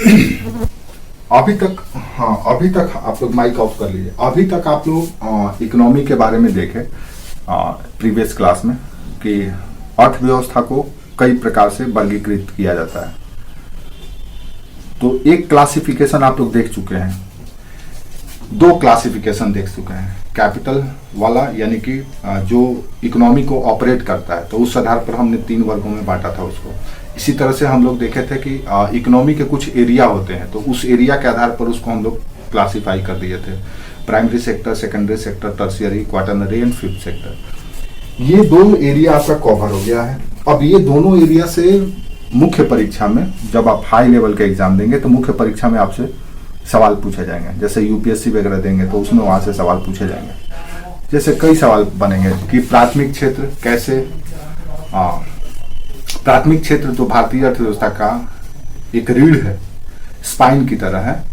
अभी तक, हाँ अभी तक आप लोग माइक ऑफ कर लीजिए। अभी तक आप लोग इकोनॉमी के बारे में देखे प्रीवियस क्लास में कि अर्थव्यवस्था को कई प्रकार से वर्गीकृत किया जाता है। तो एक क्लासिफिकेशन आप लोग देख चुके हैं, दो क्लासिफिकेशन देख चुके हैं। कैपिटल वाला यानी कि जो इकोनॉमी को ऑपरेट करता है, तो उस आधार पर हमने 3 वर्गों में बांटा था उसको। इसी तरह से हम लोग देखे थे कि इकोनॉमी के कुछ एरिया होते हैं, तो उस एरिया के आधार पर उसको हम लोग क्लासीफाई कर दिए थे। Primary sector, secondary sector, tertiary, quaternary and fifth sector. ये 2 एरिया आपका कवर हो गया है। अब ये दोनों एरिया से मुख्य परीक्षा में जब आप हाई लेवल के एग्जाम देंगे तो मुख्य परीक्षा में आपसे सवाल पूछे जाएंगे। जैसे यूपीएससी वगैरह देंगे तो उसमें वहां से सवाल पूछे जाएंगे। जैसे कई सवाल बनेंगे कि प्राथमिक क्षेत्र कैसे, प्राथमिक क्षेत्र तो भारतीय अर्थव्यवस्था का एक रीढ़ है, स्पाइन की तरह है।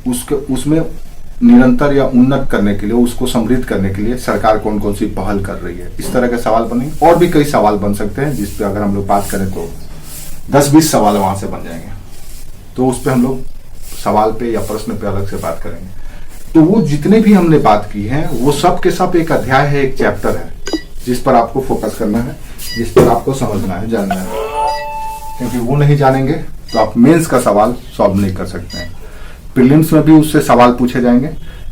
उसमें निरंतर या उन्नत करने के लिए, उसको समृद्ध करने के लिए सरकार कौन कौन सी पहल कर रही है, इस तरह के सवाल बनेंगे। और भी कई सवाल बन सकते हैं जिस पे अगर हम लोग बात करें तो 10-20 सवाल वहां से बन जाएंगे। तो उस पर हम लोग सवाल पे या प्रश्न पे अलग से बात करेंगे। तो वो जितने भी हमने बात की है वो सब के सब एक अध्याय है, एक चैप्टर है, जिस पर आपको फोकस करना है, जिस पर आपको समझना है, जानना है। क्योंकि वो नहीं जानेंगे तो आप मेंस का सवाल सॉल्व नहीं कर सकते हैं। प्रीलिम्स में भी उससे सवाल पूछे जाएंगे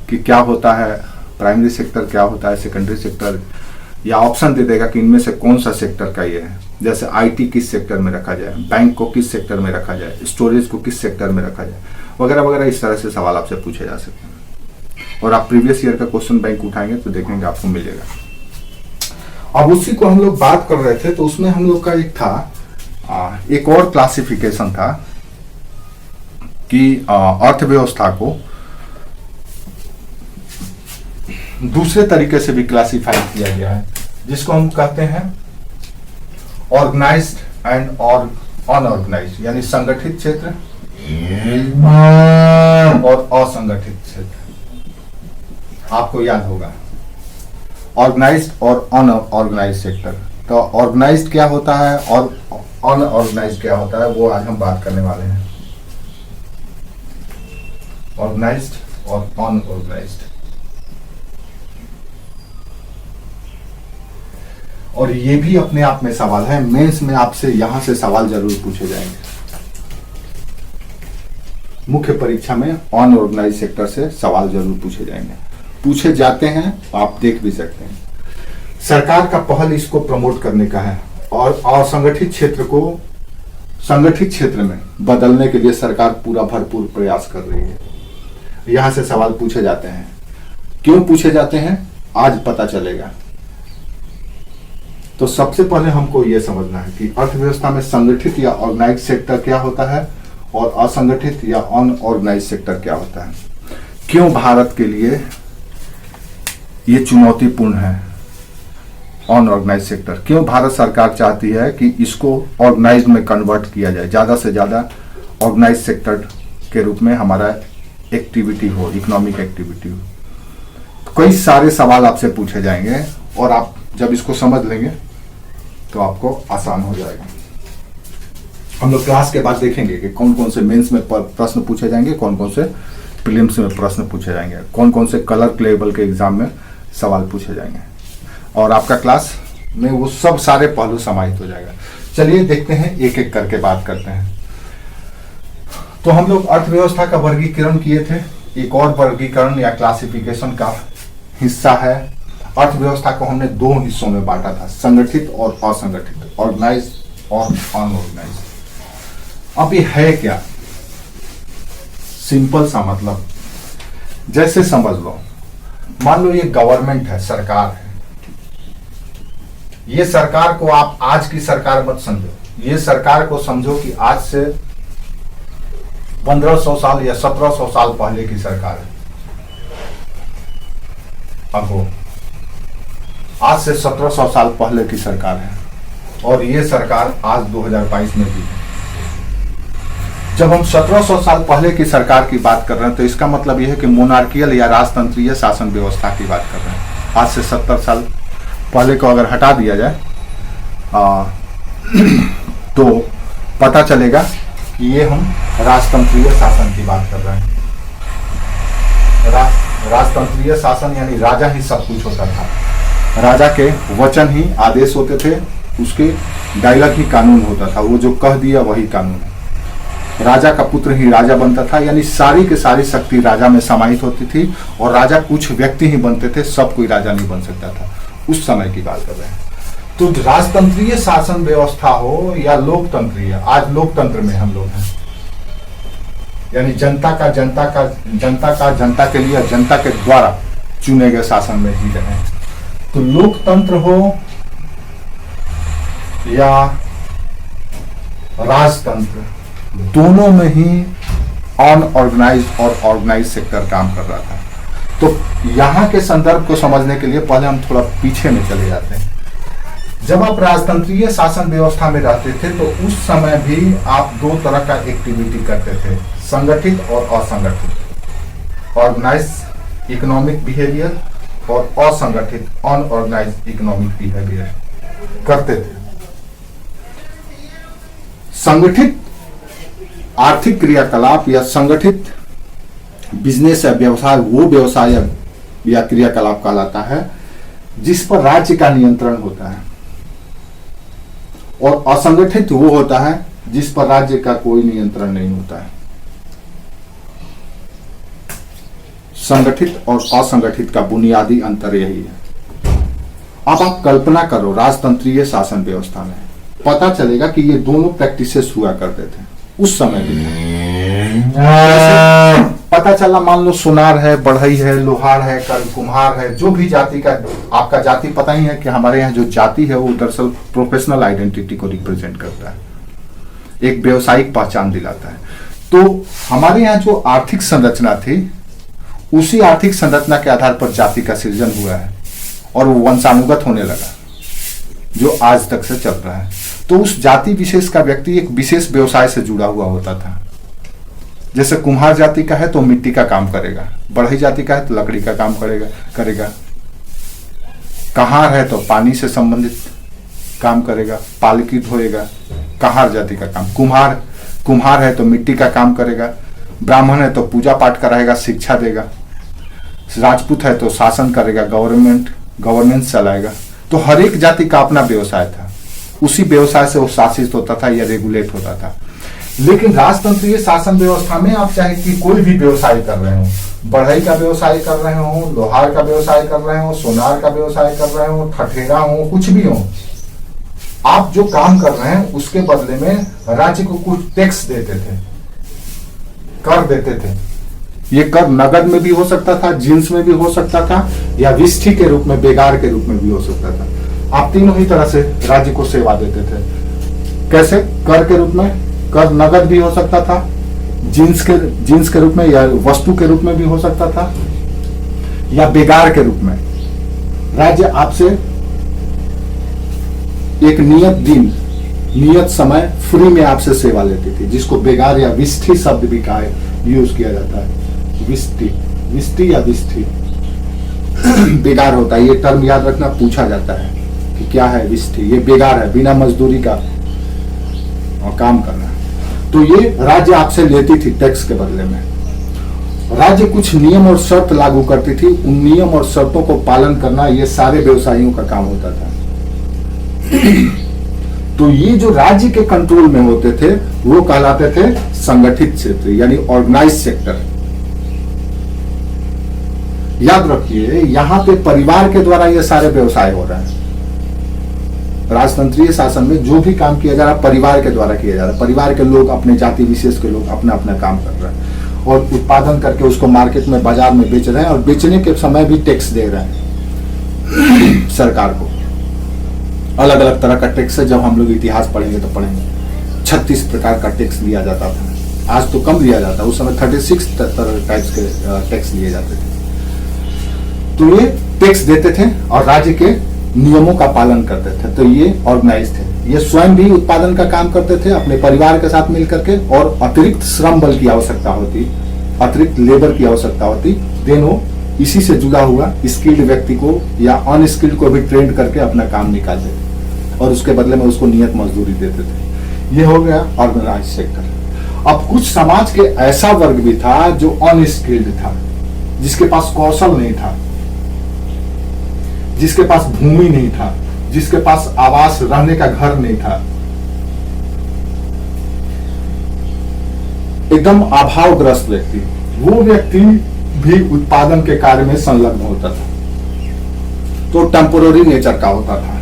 कि क्या होता है प्राइमरी सेक्टर, क्या होता है सेकेंडरी सेक्टर, या ऑप्शन दे देगा कि इनमें से कौन सा सेक्टर का ये है। जैसे आईटी किस सेक्टर में रखा जाए, बैंक को किस सेक्टर में रखा जाए, स्टोरेज को किस सेक्टर में रखा जाए, वगैरह वगैरह। इस तरह से सवाल आपसे पूछे जा सकते हैं। और आप प्रीवियस ईयर का क्वेश्चन बैंक उठाएंगे तो देखेंगे आपको मिलेगा। अब उसी को हम लोग बात कर रहे थे, तो उसमें हम लोग का एक था, एक और क्लासिफिकेशन था कि अर्थव्यवस्था को दूसरे तरीके से भी क्लासिफाई किया गया है, जिसको हम कहते हैं ऑर्गेनाइज्ड एंड और अनऑर्गेनाइज्ड, यानी संगठित क्षेत्र और असंगठित क्षेत्र। आपको याद होगा ऑर्गेनाइज्ड और अनऑर्गेनाइज्ड सेक्टर। तो ऑर्गेनाइज्ड क्या होता है और अनऑर्गेनाइज्ड क्या होता है, वो आज हम बात करने वाले हैं। ऑर्गेनाइज्ड और अनऑर्गेनाइज्ड। और ये भी अपने आप में सवाल है, मेंस में आपसे यहां से सवाल जरूर पूछे जाएंगे। मुख्य परीक्षा में अनऑर्गेनाइज्ड सेक्टर से सवाल जरूर पूछे जाएंगे, पूछे जाते हैं, आप देख भी सकते हैं। सरकार का पहल इसको प्रमोट करने का है और असंगठित क्षेत्र को संगठित क्षेत्र में बदलने के लिए सरकार पूरा भरपूर प्रयास कर रही है। यहां से सवाल पूछे जाते हैं। क्यों पूछे जाते हैं आज पता चलेगा। तो सबसे पहले हमको यह समझना है कि अर्थव्यवस्था में संगठित या ऑर्गेनाइज्ड सेक्टर क्या होता है और असंगठित या अनऑर्गेनाइज्ड सेक्टर क्या होता है। क्यों भारत के लिए ये चुनौतीपूर्ण है अनऑर्गेनाइज्ड सेक्टर। क्यों भारत सरकार चाहती है कि इसको ऑर्गेनाइज्ड में कन्वर्ट किया जाए, ज्यादा से ज्यादा ऑर्गेनाइज्ड सेक्टर के रूप में हमारा एक्टिविटी हो, इकोनॉमिक एक्टिविटी हो। तो कई सारे सवाल आपसे पूछे जाएंगे और आप जब इसको समझ लेंगे तो आपको आसान हो जाएगा। हम लोग क्लास के बाद देखेंगे कि कौन कौन से मेंस में प्रश्न पूछे जाएंगे, कौन कौन से प्रीलिम्स में प्रश्न पूछे जाएंगे, कौन कौन से क्लर्क लेवल के एग्जाम में सवाल पूछे जाएंगे। और आपका क्लास में वो सब सारे पहलू समाहित हो जाएगा। चलिए देखते हैं, एक एक करके बात करते हैं। तो हम लोग अर्थव्यवस्था का वर्गीकरण किए थे। एक और वर्गीकरण या क्लासिफिकेशन का हिस्सा है। अर्थव्यवस्था को हमने 2 हिस्सों में बांटा था, संगठित और असंगठित, ऑर्गेनाइज्ड और अनऑर्गेनाइज्ड। अब ये है क्या, सिंपल सा मतलब, जैसे समझ लो, मान लो ये गवर्नमेंट है, सरकार है। ये सरकार को आप आज की सरकार मत समझो, ये सरकार को समझो कि आज से 1500 साल या 1700 साल पहले की सरकार है। अब वो आज से 1700 साल पहले की सरकार है और ये सरकार आज 2022 में भी है। जब हम 1700 साल पहले की सरकार की बात कर रहे हैं तो इसका मतलब यह है कि मोनार्कियल या राजतंत्रीय शासन व्यवस्था की बात कर रहे हैं। आज से 70 साल पहले को अगर हटा दिया जाए तो पता चलेगा कि ये हम राजतंत्रीय शासन की बात कर रहे हैं। राजतंत्रीय शासन यानी राजा ही सब कुछ होता था, राजा के वचन ही आदेश होते थे, उसके डायलॉग ही कानून होता था, वो जो कह दिया वही कानून है। राजा का पुत्र ही राजा बनता था, यानी सारी की सारी शक्ति राजा में समाहित होती थी, और राजा कुछ व्यक्ति ही बनते थे, सब कोई राजा नहीं बन सकता था। उस समय की बात कर रहे हैं। तो राजतंत्रीय शासन व्यवस्था हो या लोकतंत्रीय, आज लोकतंत्र में हम लोग हैं, यानी जनता के लिए, जनता के द्वारा चुने गए शासन में जी रहे हैं। तो लोकतंत्र हो या राजतंत्र, दोनों में ही अनऑर्गेनाइज्ड और ऑर्गेनाइज्ड सेक्टर काम कर रहा था। तो यहाँ के संदर्भ को समझने के लिए पहले हम थोड़ा पीछे में चले जाते हैं। जब आप राजतंत्रीय शासन व्यवस्था में रहते थे तो उस समय भी आप दो तरह का एक्टिविटी करते थे, संगठित और असंगठित, ऑर्गेनाइज्ड इकोनॉमिक बिहेवियर और असंगठित अनऑर्गेनाइज्ड इकोनॉमिक बिहेवियर करते थे। संगठित आर्थिक क्रियाकलाप या संगठित बिजनेस या व्यवसाय वो व्यवसाय या क्रियाकलाप कहलाता है जिस पर राज्य का नियंत्रण होता है, और असंगठित वो होता है जिस पर राज्य का कोई नियंत्रण नहीं होता है। संगठित और असंगठित का बुनियादी अंतर यही है। अब आप कल्पना करो, राजतंत्रीय शासन व्यवस्था में पता चलेगा कि ये दोनों प्रैक्टिसेस हुआ करते थे उस समय भी। पता चला, मान लो सुनार है, बढ़ई है, लोहार है, कुम्हार है, जो भी जाति का, आपका जाति पता ही है कि हमारे यहाँ जो जाति है वो दरअसल प्रोफेशनल आइडेंटिटी को रिप्रेजेंट करता है, एक व्यवसायिक पहचान दिलाता है। तो हमारे यहाँ जो आर्थिक संरचना थी, उसी आर्थिक संरचना के आधार पर जाति का सृजन हुआ है और वो वंशानुगत होने लगा, जो आज तक से चल रहा है। तो उस जाति विशेष का व्यक्ति एक विशेष व्यवसाय से जुड़ा हुआ होता था। जैसे कुम्हार जाति का है तो मिट्टी का काम करेगा, बढ़ई जाति का है तो लकड़ी का काम करेगा, कहार है तो पानी से संबंधित काम करेगा, पालकी ढोएगा, कहार जाति का काम। कुम्हार है तो मिट्टी का काम करेगा, ब्राह्मण है तो पूजा पाठ कराएगा, शिक्षा देगा, राजपूत है तो शासन करेगा, गवर्नेंस चलाएगा। तो हर एक जाति का अपना व्यवसाय था, उसी व्यवसाय से वो शासित होता था या रेगुलेट होता था। लेकिन राजतंत्रीय शासन व्यवस्था में आप चाहे कि कोई भी व्यवसाय कर रहे हो, बढ़ई का व्यवसाय कर रहे हो, लोहार का व्यवसाय कर रहे हो, सोनार का व्यवसाय कर रहे हो, ठठेरा हो, कुछ भी हो, आप जो काम कर रहे हैं उसके बदले में राज्य को कुछ टैक्स देते थे, कर देते थे। ये कर नगद में भी हो सकता था, जिन्स में भी हो सकता था, या विष्ठी के रूप में, बेगार के रूप में भी हो सकता था। आप तीनों ही तरह से राज्य को सेवा देते थे। कैसे? कर के रूप में, कर नगद भी हो सकता था, जिन्स के रूप में या वस्तु के रूप में भी हो सकता था, या बेगार के रूप में। राज्य आपसे एक नियत दिन, नियत समय फ्री में आपसे सेवा लेती थी, जिसको बेगार या विष्ठी शब्द भी का यूज किया जाता है। विष्ठी या विष्ठी बेगार होता है, ये टर्म याद रखना, पूछा जाता है कि क्या है विष्ठी। ये बेगार है, बिना मजदूरी का और काम करना। तो ये राज्य आपसे लेती थी टैक्स के बदले में। राज्य कुछ नियम और शर्त लागू करती थी, उन नियम और शर्तों को पालन करना ये सारे व्यवसायियों का काम होता था। तो ये जो राज्य के कंट्रोल में होते थे वो कहलाते थे संगठित क्षेत्र, यानी ऑर्गेनाइज्ड सेक्टर। याद रखिए, यहां पे परिवार के द्वारा ये सारे व्यवसाय हो रहे हैं। राजतंत्रीय शासन में जो भी काम किया जा रहा है परिवार के द्वारा किया जा रहा है। परिवार के लोग, अपने जाति विशेष के लोग अपना अपना काम कर रहे हैं और उत्पादन करके उसको मार्केट में, बाजार में बेच रहे हैं, और बेचने के समय भी टैक्स दे रहे हैं सरकार को। अलग अलग तरह का टैक्स है, जब हम लोग इतिहास पढ़ेंगे तो पढ़ेंगे। 36 प्रकार का टैक्स लिया जाता था, आज तो कम लिया जाता है, उस समय 36 टाइप्स के टैक्स लिए जाते थे। तो ये टैक्स देते थे और राज्य के नियमों का पालन करते थे। तो ये ऑर्गेनाइज थे, ये स्वयं भी उत्पादन का काम करते थे अपने परिवार के साथ मिलकर के, और अतिरिक्त श्रम बल की आवश्यकता होती, अतिरिक्त लेबर की आवश्यकता होती, देनों इसी से जुड़ा हुआ स्किल्ड व्यक्ति को या अनस्किल्ड को भी ट्रेंड करके अपना काम निकालते थे और उसके बदले में उसको नियत मजदूरी देते थे। ये हो गया ऑर्गेनाइज सेक्टर। अब कुछ समाज के ऐसा वर्ग भी था जो अनस्किल्ड था, जिसके पास कौशल नहीं था, जिसके पास भूमि नहीं था, जिसके पास आवास रहने का घर नहीं था, एकदम अभावग्रस्त व्यक्ति, वो व्यक्ति भी उत्पादन के कार्य में संलग्न होता था। तो टेम्पोररी नेचर का होता था,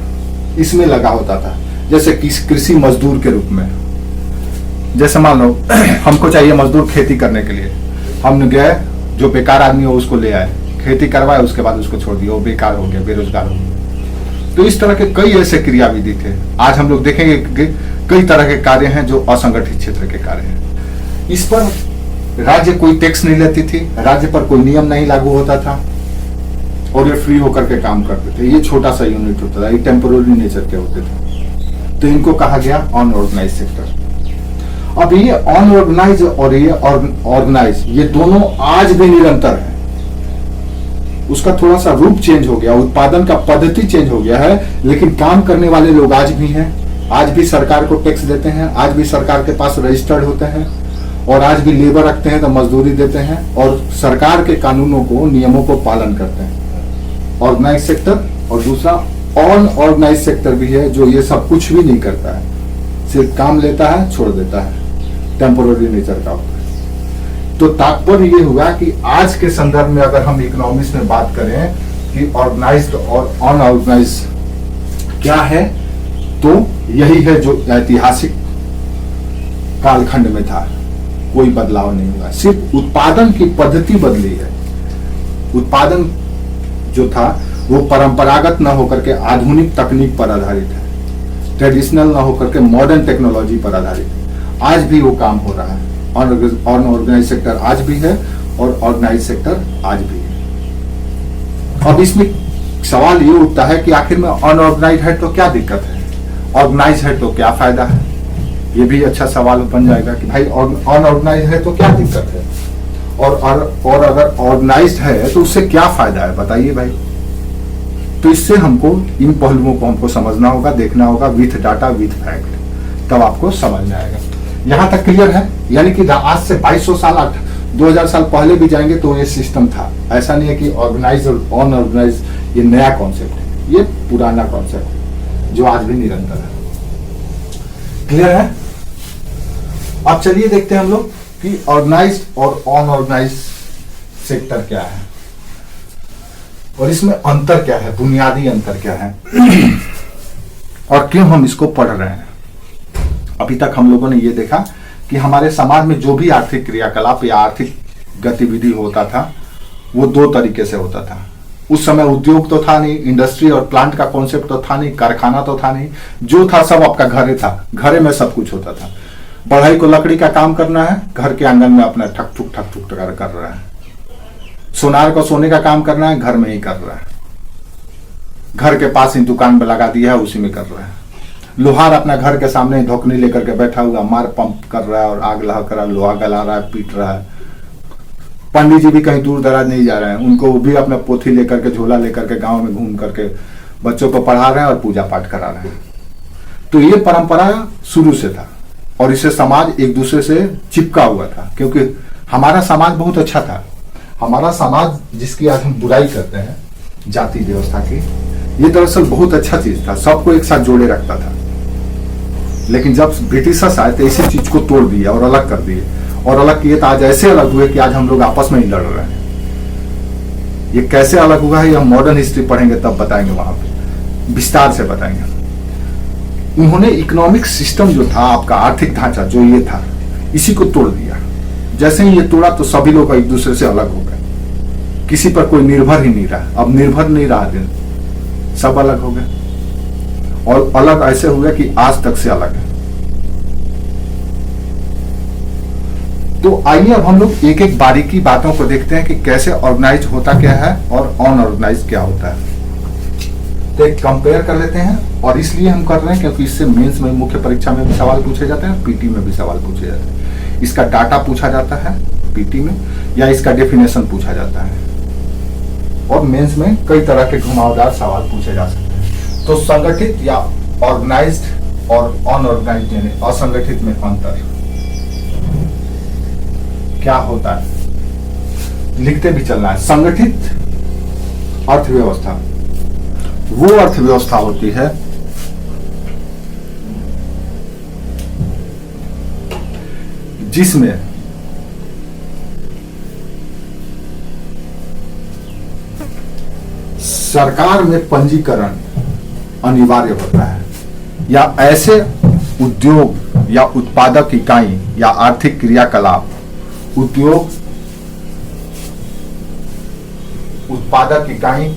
इसमें लगा होता था, जैसे कृषि मजदूर के रूप में। जैसे मान लो हमको चाहिए मजदूर खेती करने के लिए, हम गए, जो बेकार आदमी हो उसको ले आए, खेती करवाए, उसके बाद उसको छोड़ दिया, वो बेकार हो गया, बेरोजगार हो गया। तो इस तरह के कई ऐसे क्रियाविधि थे। आज हम लोग देखेंगे कि कई तरह के कार्य हैं जो असंगठित क्षेत्र के कार्य हैं। इस पर राज्य कोई टैक्स नहीं लेती थी, राज्य पर कोई नियम नहीं लागू होता था, और ये फ्री होकर के काम करते थे। ये छोटा सा यूनिट होता था, ये टेम्पोररी नेचर के होते थे। तो इनको कहा गया अनऑर्गेनाइज सेक्टर। अब ये अनऑर्गेनाइज और ये ऑर्गेनाइज, ये दोनों आज भी निरंतर है। उसका थोड़ा सा रूप चेंज हो गया, उत्पादन का पद्धति चेंज हो गया है, लेकिन काम करने वाले लोग आज भी हैं। आज भी सरकार को टैक्स देते हैं, आज भी सरकार के पास रजिस्टर्ड होते हैं, और आज भी लेबर रखते हैं तो मजदूरी देते हैं, और सरकार के कानूनों को, नियमों को पालन करते हैं। ऑर्गेनाइज सेक्टर, और दूसरा अनऑर्गेनाइज सेक्टर भी है, जो ये सब कुछ भी नहीं करता है, सिर्फ काम लेता है, छोड़ देता है, टेम्पोररी नेचर का होता है। तो तात्पर्य ये हुआ कि आज के संदर्भ में अगर हम इकोनॉमिक्स में बात करें कि ऑर्गेनाइज्ड और अनऑर्गेनाइज्ड क्या है, तो यही है जो ऐतिहासिक कालखंड में था। कोई बदलाव नहीं हुआ, सिर्फ उत्पादन की पद्धति बदली है। उत्पादन जो था वो परंपरागत न होकर के आधुनिक तकनीक पर आधारित है, ट्रेडिशनल न होकर के मॉडर्न टेक्नोलॉजी पर आधारित है। आज भी वो काम हो रहा है। अनऑर्गेनाइज सेक्टर आज भी है और ऑर्गेनाइज सेक्टर आज भी है। अब इसमें सवाल ये उठता है कि आखिर में अनऑर्गेनाइज है तो क्या दिक्कत है, ऑर्गेनाइज है तो क्या फायदा है। ये भी अच्छा सवाल बन जाएगा कि भाई अनऑर्गेनाइज है तो क्या दिक्कत है, और अगर ऑर्गेनाइज्ड है तो उससे क्या फायदा है, बताइए भाई। तो इससे हमको इन पहलुओं को हमको समझना होगा, देखना होगा विथ डाटा विथ फैक्ट, तब आपको समझ में आएगा। यहां तक क्लियर है? यानी कि आज से 2200 साल 2000 साल पहले भी जाएंगे तो ये सिस्टम था। ऐसा नहीं है कि ऑर्गेनाइज और अनऑर्गेनाइज ये नया कॉन्सेप्ट है, ये पुराना कॉन्सेप्ट है जो आज भी निरंतर है। क्लियर है? अब चलिए देखते हैं हम लोग कि ऑर्गेनाइज्ड और अनऑर्गेनाइज्ड सेक्टर क्या है और इसमें अंतर क्या है, बुनियादी अंतर क्या है और क्यों हम इसको पढ़ रहे हैं। अभी तक हम लोगों ने ये देखा कि हमारे समाज में जो भी आर्थिक क्रियाकलाप या आर्थिक गतिविधि होता था वो दो तरीके से होता था। उस समय उद्योग तो था नहीं, इंडस्ट्री और प्लांट का कॉन्सेप्ट तो था नहीं, कारखाना तो था नहीं, जो था सब आपका घरे था, घरे में सब कुछ होता था। बढ़ई को लकड़ी का काम करना है, घर के आंगन में अपना ठक ठुक कर रहा है। सोनार को सोने का काम करना है, घर में ही कर रहा है, घर के पास ही दुकान पे लगा दिया है, उसी में कर रहा है। लोहार अपना घर के सामने धोकनी लेकर के बैठा हुआ मार पंप कर रहा है और आग लगा कर लोहा गला रहा है, पीट रहा है। पंडित जी भी कहीं दूर दराज नहीं जा रहे हैं, उनको भी अपना पोथी लेकर के, झोला लेकर के गांव में घूम करके बच्चों को पढ़ा रहे हैं और पूजा पाठ करा रहे हैं। तो ये परंपरा शुरू से था और इससे समाज एक दूसरे से चिपका हुआ था, क्योंकि हमारा समाज बहुत अच्छा था। हमारा समाज जिसकी आज हम बुराई करते हैं, जाति व्यवस्था की, ये दरअसल बहुत अच्छा चीज था, सबको एक साथ जोड़े रखता था। लेकिन जब ब्रिटिशर्स आए तो इसी चीज को तोड़ दिया और अलग कर दिए, और अलग किए तो आज ऐसे अलग हुए कि आज हम लोग आपस में ही लड़ रहे हैं। ये कैसे अलग हुआ है, ये हम मॉडर्न हिस्ट्री पढ़ेंगे तब बताएंगे, वहां पे विस्तार से बताएंगे। उन्होंने इकोनॉमिक सिस्टम जो था, आपका आर्थिक ढांचा जो ये था, इसी को तोड़ दिया। जैसे ही ये तोड़ा तो सभी लोग एक दूसरे से अलग हो गए, किसी पर कोई निर्भर ही नहीं रहा। अब निर्भर नहीं रहा दिन, सब अलग हो गए, और अलग ऐसे हुए कि आज तक से अलग है। तो आइए अब हम लोग एक एक बारीकी बातों को देखते हैं कि कैसे ऑर्गेनाइज होता क्या है और अनऑर्गेनाइज क्या होता है। तो एक कंपेयर कर लेते हैं, और इसलिए हम कर रहे हैं क्योंकि इससे मेंस में, मुख्य परीक्षा में भी सवाल पूछे जाते हैं, पीटी में भी सवाल पूछे जाते हैं। इसका डाटा पूछा जाता है पीटी में, या इसका डेफिनेशन पूछा जाता है, और मेंस में कई तरह के घुमावदार सवाल पूछे जा सकते हैं। तो संगठित या ऑर्गेनाइज्ड और अनऑर्गेनाइज्ड यानी असंगठित में अंतर। क्या होता है, लिखते भी चलना है। संगठित अर्थव्यवस्था वो अर्थव्यवस्था होती है जिसमें सरकार में पंजीकरण अनिवार्य होता है, या ऐसे उद्योग या उत्पादक इकाई या आर्थिक क्रियाकलाप, उद्योग उत्पादक इकाई,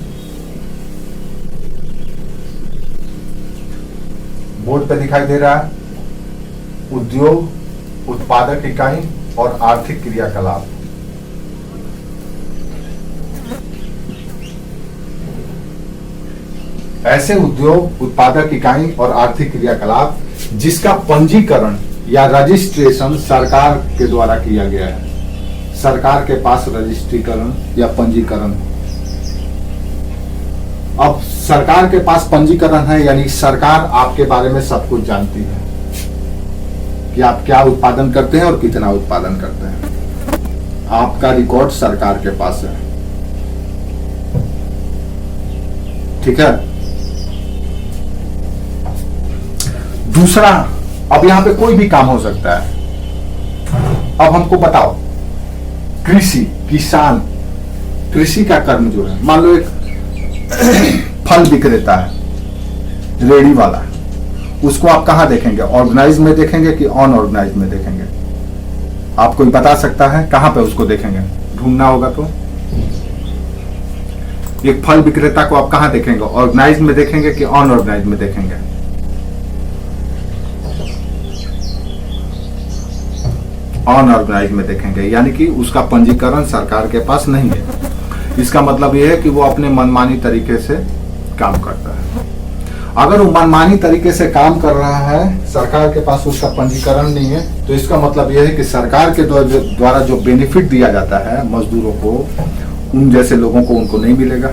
बोर्ड पे दिखाई दे रहा है, उद्योग उत्पादक इकाई और आर्थिक क्रियाकलाप। ऐसे उद्योग उत्पादक इकाई और आर्थिक क्रियाकलाप जिसका पंजीकरण या रजिस्ट्रेशन सरकार के द्वारा किया गया है। सरकार के पास रजिस्ट्रीकरण या पंजीकरण। अब सरकार के पास पंजीकरण है, यानी सरकार आपके बारे में सब कुछ जानती है कि आप क्या उत्पादन करते हैं और कितना उत्पादन करते हैं। आपका रिकॉर्ड सरकार के पास है, ठीक है। दूसरा, अब यहां पे कोई भी काम हो सकता है। अब हमको बताओ, कृषि, किसान, कृषि का कर्म जो है, मान लो एक फल विक्रेता है, रेडी वाला, उसको आप कहां देखेंगे? ऑर्गेनाइज में देखेंगे कि अनऑर्गेनाइज में देखेंगे? आप कोई बता सकता है कहां पे उसको देखेंगे? ढूंढना होगा तो। एक फल विक्रेता को आप कहां देखेंगे? ऑर्गेनाइज में देखेंगे कि अनऑर्गेनाइज में देखेंगे? अनऑर्गेनाइज में देखेंगे, यानी कि उसका पंजीकरण सरकार के पास नहीं है। इसका मतलब यह है कि वो अपने मनमानी तरीके से काम करता है। अगर वो मनमानी तरीके से काम कर रहा है, सरकार के पास उसका पंजीकरण नहीं है, तो इसका मतलब यह है कि सरकार के द्वारा जो बेनिफिट दिया जाता है मजदूरों को, उन जैसे लोगों को उनको नहीं मिलेगा।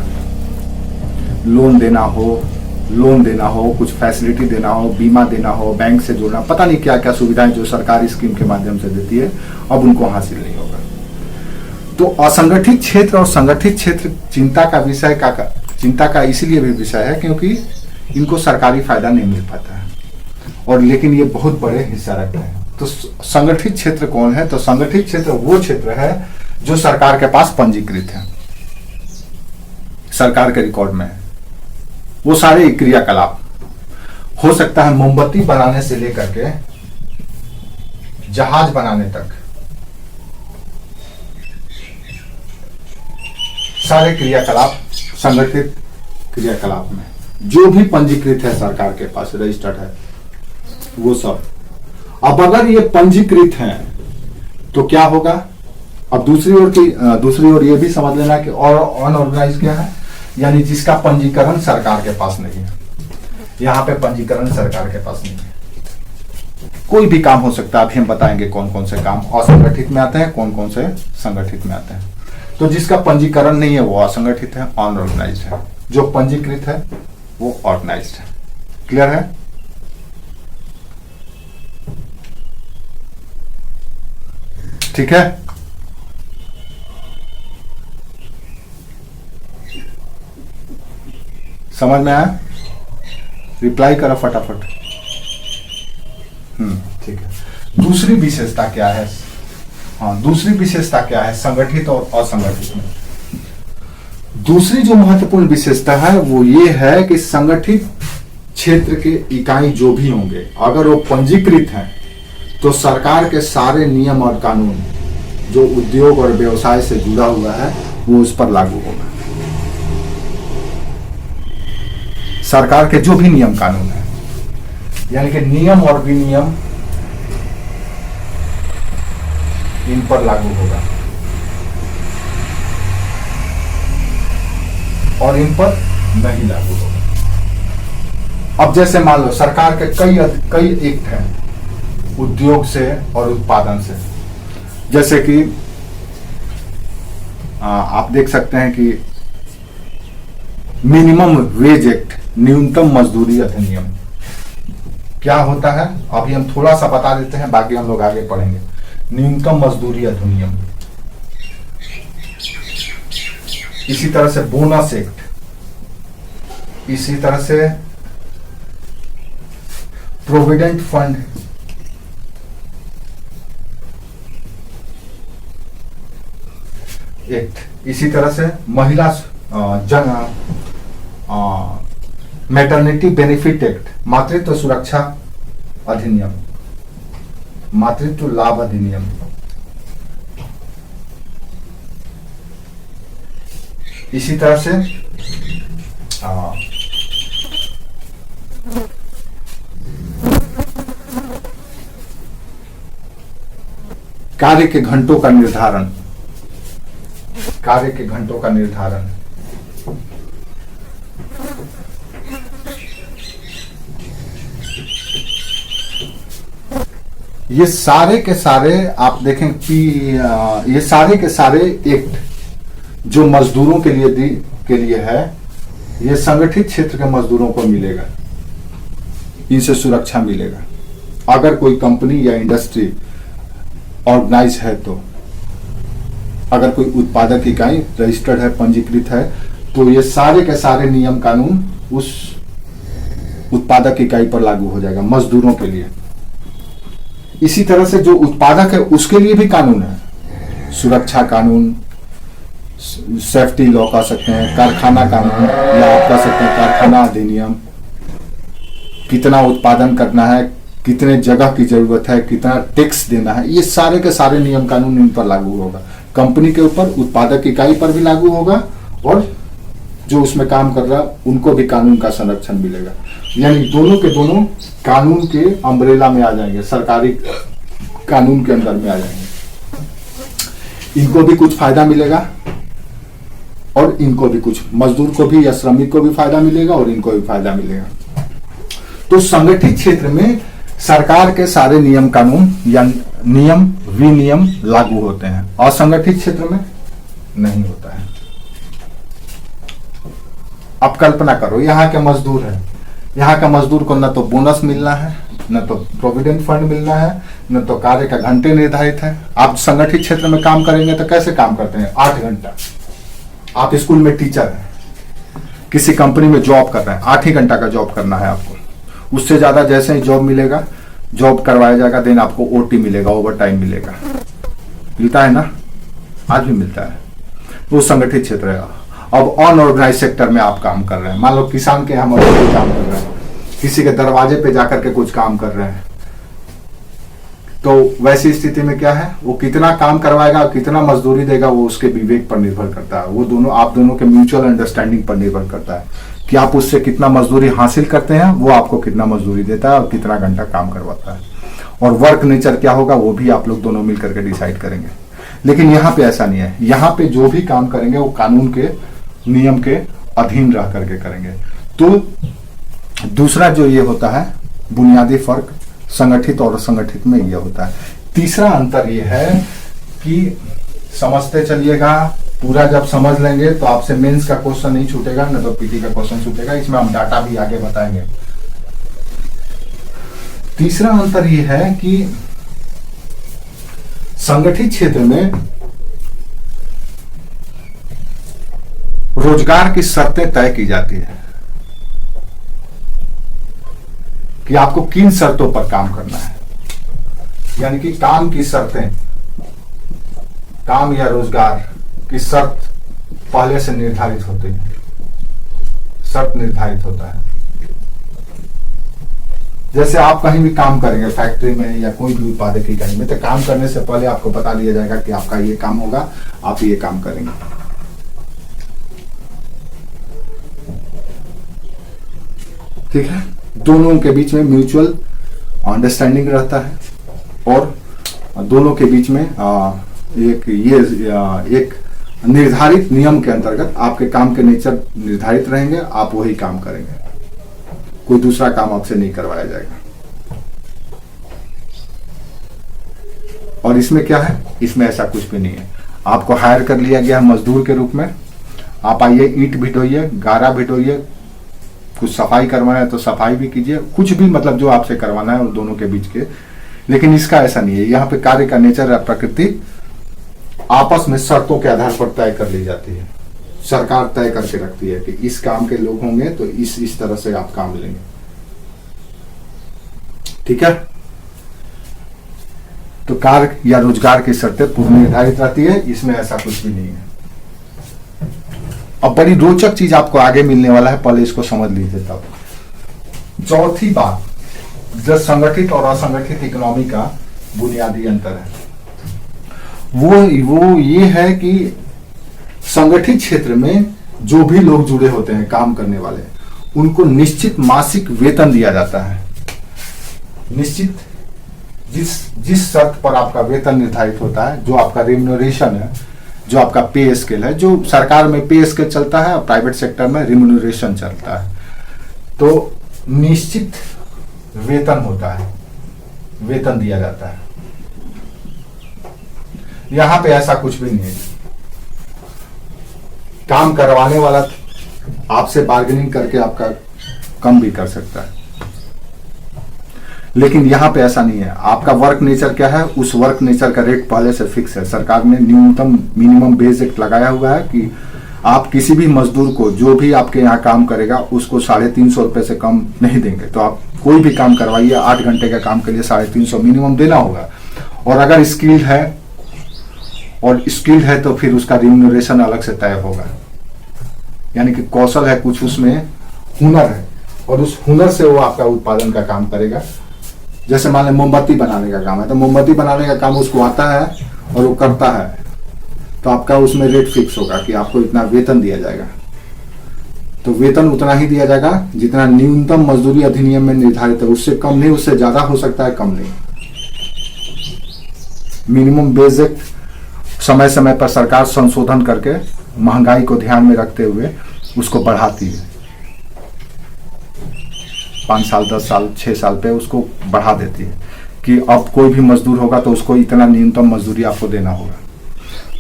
लोन देना हो, कुछ फैसिलिटी देना हो, बीमा देना हो, बैंक से जुड़ना, पता नहीं क्या क्या सुविधाएं जो सरकारी स्कीम के माध्यम से देती है, अब उनको हासिल नहीं होगा। तो असंगठित क्षेत्र और संगठित क्षेत्र चिंता का इसलिए भी विषय है क्योंकि इनको सरकारी फायदा नहीं मिल पाता है, और लेकिन ये बहुत बड़े हिस्सा रखते हैं। तो संगठित क्षेत्र कौन है? तो संगठित क्षेत्र वो क्षेत्र है जो सरकार के पास पंजीकृत है, सरकार के रिकॉर्ड में है। वो सारे क्रियाकलाप हो सकता है, मोमबत्ती बनाने से लेकर के जहाज बनाने तक सारे क्रियाकलाप संगठित क्रियाकलाप में जो भी पंजीकृत है सरकार के पास, रजिस्टर्ड है, वो सब। अब अगर ये पंजीकृत हैं तो क्या होगा? अब दूसरी ओर ये भी समझ लेना कि और अनऑर्गेनाइज क्या है, यानी जिसका पंजीकरण सरकार के पास नहीं है। यहां पे पंजीकरण सरकार के पास नहीं है। कोई भी काम हो सकता है, अभी हम बताएंगे कौन कौन से काम असंगठित में आते हैं, कौन कौन से संगठित में आते हैं। तो जिसका पंजीकरण नहीं है वो असंगठित है, अनऑर्गेनाइज्ड है। जो पंजीकृत है वो ऑर्गेनाइज्ड है। क्लियर है? ठीक है। समझ में आया? रिप्लाई करो फटाफट। ठीक है। दूसरी विशेषता क्या है? दूसरी विशेषता क्या है संगठित और असंगठित में? दूसरी जो महत्वपूर्ण विशेषता है वो ये है कि संगठित क्षेत्र के इकाई जो भी होंगे, अगर वो पंजीकृत हैं तो सरकार के सारे नियम और कानून जो उद्योग और व्यवसाय से जुड़ा हुआ है वो उस पर लागू होगा। सरकार के जो भी नियम कानून है, यानी कि नियम और विनियम इन पर लागू होगा और इन पर नहीं लागू होगा। अब जैसे मान लो सरकार के कई एक्ट हैं उद्योग से और उत्पादन से, जैसे कि आप देख सकते हैं कि मिनिमम वेज एक्ट, न्यूनतम मजदूरी अधिनियम। क्या होता है अभी हम थोड़ा सा बता देते हैं, बाकी हम लोग आगे पढ़ेंगे। न्यूनतम मजदूरी अधिनियम इसी तरह से बोनस एक्ट, इसी तरह से प्रोविडेंट फंड एक्ट, इसी तरह से महिला मैटरनिटी बेनिफिट एक्ट, मातृत्व सुरक्षा अधिनियम, मातृत्व लाभ अधिनियम, इसी तरह से कार्य के घंटों का निर्धारण, कार्य के घंटों का निर्धारण, ये सारे के सारे आप देखें कि ये सारे के सारे एक्ट जो मजदूरों के लिए है, ये संगठित क्षेत्र के मजदूरों को मिलेगा, इनसे सुरक्षा मिलेगा। अगर कोई कंपनी या इंडस्ट्री ऑर्गेनाइज है, तो अगर कोई उत्पादक इकाई रजिस्टर्ड है, पंजीकृत है, तो ये सारे के सारे नियम कानून उस उत्पादक इकाई पर लागू हो जाएगा मजदूरों के लिए। इसी तरह से जो उत्पादक है उसके लिए भी कानून है, सुरक्षा कानून, सेफ्टी लॉ कह सकते हैं, कारखाना कानून, या आप कह सकते हैं कारखाना अधिनियम, कितना उत्पादन करना है, कितने जगह की जरूरत है, कितना टैक्स देना है, ये सारे के सारे नियम कानून इन पर लागू होगा। कंपनी के ऊपर, उत्पादक इकाई पर भी लागू होगा, और जो उसमें काम कर रहा है उनको भी कानून का संरक्षण मिलेगा। यानी दोनों के दोनों कानून के अम्ब्रेला में आ जाएंगे, सरकारी कानून के अंदर में आ जाएंगे। इनको भी कुछ फायदा मिलेगा और इनको भी कुछ, मजदूर को भी या श्रमिक को भी फायदा मिलेगा और इनको भी फायदा मिलेगा। तो संगठित क्षेत्र में सरकार के सारे नियम कानून या नियम विनियम लागू होते हैं, असंगठित क्षेत्र में नहीं होता है। अब कल्पना करो, यहाँ के मजदूर है, यहाँ का मजदूर को न तो बोनस मिलना है, न तो प्रोविडेंट फंड मिलना है, न तो कार्य का घंटे निर्धारित है। आप संगठित क्षेत्र में काम करेंगे तो कैसे काम करते हैं? 8 घंटा। आप स्कूल में टीचर हैं, किसी कंपनी में जॉब कर रहे हैं, 8 ही घंटा का जॉब करना है आपको। उससे ज्यादा जैसे ही जॉब मिलेगा, जॉब करवाया जाएगा, देन आपको ओटी मिलेगा, ओवर टाइम मिलेगा, मिलता है ना, आज भी मिलता है। वो संगठित क्षेत्र है। अब अनऑर्गेनाइज सेक्टर में आप काम कर रहे हैं, मान लो किसान के यहाँ मजदूर काम कर रहे हैं, किसी के दरवाजे पे जाकर के कुछ काम कर रहे हैं, तो वैसी स्थिति में क्या है, वो कितना काम करवाएगा, कितना मजदूरी देगा, वो उसके विवेक पर निर्भर करता है। वो दोनों, आप दोनों के म्यूचुअल अंडरस्टैंडिंग पर निर्भर करता है कि आप उससे कितना मजदूरी हासिल करते हैं, वो आपको कितना मजदूरी देता है और कितना घंटा काम करवाता है। और वर्क नेचर क्या होगा वो भी आप लोग दोनों मिलकर के डिसाइड करेंगे। लेकिन यहाँ पे ऐसा नहीं है, यहाँ पे जो भी काम करेंगे वो कानून के नियम के अधीन रह करके करेंगे। तो दूसरा जो ये होता है बुनियादी फर्क संगठित और असंगठित में ये होता है। तीसरा अंतर ये है कि समझते चलिएगा, पूरा जब समझ लेंगे तो आपसे मेंस का क्वेश्चन नहीं छूटेगा, न तो पीटी का क्वेश्चन छूटेगा। इसमें हम डाटा भी आगे बताएंगे। तीसरा अंतर ये है कि संगठित क्षेत्र में रोजगार की शर्तें तय की जाती है कि आपको किन शर्तों पर काम करना है, यानी कि काम की शर्तें, काम या रोजगार की शर्त पहले से निर्धारित होती है, शर्त निर्धारित होता है। जैसे आप कहीं भी काम करेंगे, फैक्ट्री में या कोई भी उत्पादक इकाई में, तो काम करने से पहले आपको बता दिया जाएगा कि आपका ये काम होगा, आप ये काम करेंगे। ठीक है, दोनों के बीच में म्यूचुअल अंडरस्टैंडिंग रहता है और दोनों के बीच में एक निर्धारित नियम के अंतर्गत आपके काम के नेचर निर्धारित रहेंगे, आप वही काम करेंगे, कोई दूसरा काम आपसे नहीं करवाया जाएगा। और इसमें क्या है, इसमें ऐसा कुछ भी नहीं है। आपको हायर कर लिया गया है मजदूर के रूप में, आप आइए, ईंट भिगोइए, गारा भिगोइए, कुछ सफाई करवाना है तो सफाई भी कीजिए, कुछ भी मतलब जो आपसे करवाना है, और दोनों के बीच के। लेकिन इसका ऐसा नहीं है, यहाँ पे कार्य का नेचर या प्रकृति आपस में शर्तों के आधार पर तय कर ली जाती है। सरकार तय करके रखती है कि इस काम के लोग होंगे तो इस तरह से आप काम लेंगे। ठीक है, तो कार्य या रोजगार की शर्तें पूर्व निर्धारित रहती है, इसमें ऐसा कुछ भी नहीं है। अब बड़ी रोचक चीज आपको आगे मिलने वाला है, पहले इसको समझ लीजिए। तब चौथी बात, जो संगठित और असंगठित इकोनॉमी का बुनियादी अंतर है वो ये है कि संगठित क्षेत्र में जो भी लोग जुड़े होते हैं काम करने वाले, उनको निश्चित मासिक वेतन दिया जाता है। निश्चित जिस शर्त पर आपका वेतन निर्धारित होता है, जो आपका रेम्युनरेशन है, जो आपका पे स्केल है, जो सरकार में पे स्केल चलता है और प्राइवेट सेक्टर में रेम्युनरेशन चलता है, तो निश्चित वेतन होता है, वेतन दिया जाता है। यहां पे ऐसा कुछ भी नहीं है। काम करवाने वाला आपसे बार्गेनिंग करके आपका कम भी कर सकता है, लेकिन यहां पे ऐसा नहीं है। आपका वर्क नेचर क्या है, उस वर्क नेचर का रेट पहले से फिक्स है। सरकार ने न्यूनतम मिनिमम बेस रेट लगाया हुआ है कि आप किसी भी मजदूर को, जो भी आपके यहाँ काम करेगा, उसको 350 रुपए से कम नहीं देंगे। तो आप कोई भी काम करवाइए, 8 घंटे का काम के लिए 350 मिनिमम देना होगा। और अगर स्किल्ड है तो फिर उसका रिम्यूनरेशन अलग से तय होगा। यानी कि कौशल है कुछ, उसमें हुनर है, और उस हुनर से वो आपका उत्पादन का काम करेगा। जैसे मान लें मोमबत्ती बनाने का काम है, तो मोमबत्ती बनाने का काम उसको आता है और वो करता है, तो आपका उसमें रेट फिक्स होगा कि आपको इतना वेतन दिया जाएगा। तो वेतन उतना ही दिया जाएगा जितना न्यूनतम मजदूरी अधिनियम में निर्धारित है, उससे कम नहीं, उससे ज्यादा हो सकता है, कम नहीं। मिनिमम बेसिक समय समय पर सरकार संशोधन करके महंगाई को ध्यान में रखते हुए उसको बढ़ाती है। 5 साल 10 साल 6 साल पे उसको बढ़ा देती है कि अब कोई भी मजदूर होगा तो उसको इतना न्यूनतम मजदूरी आपको देना होगा।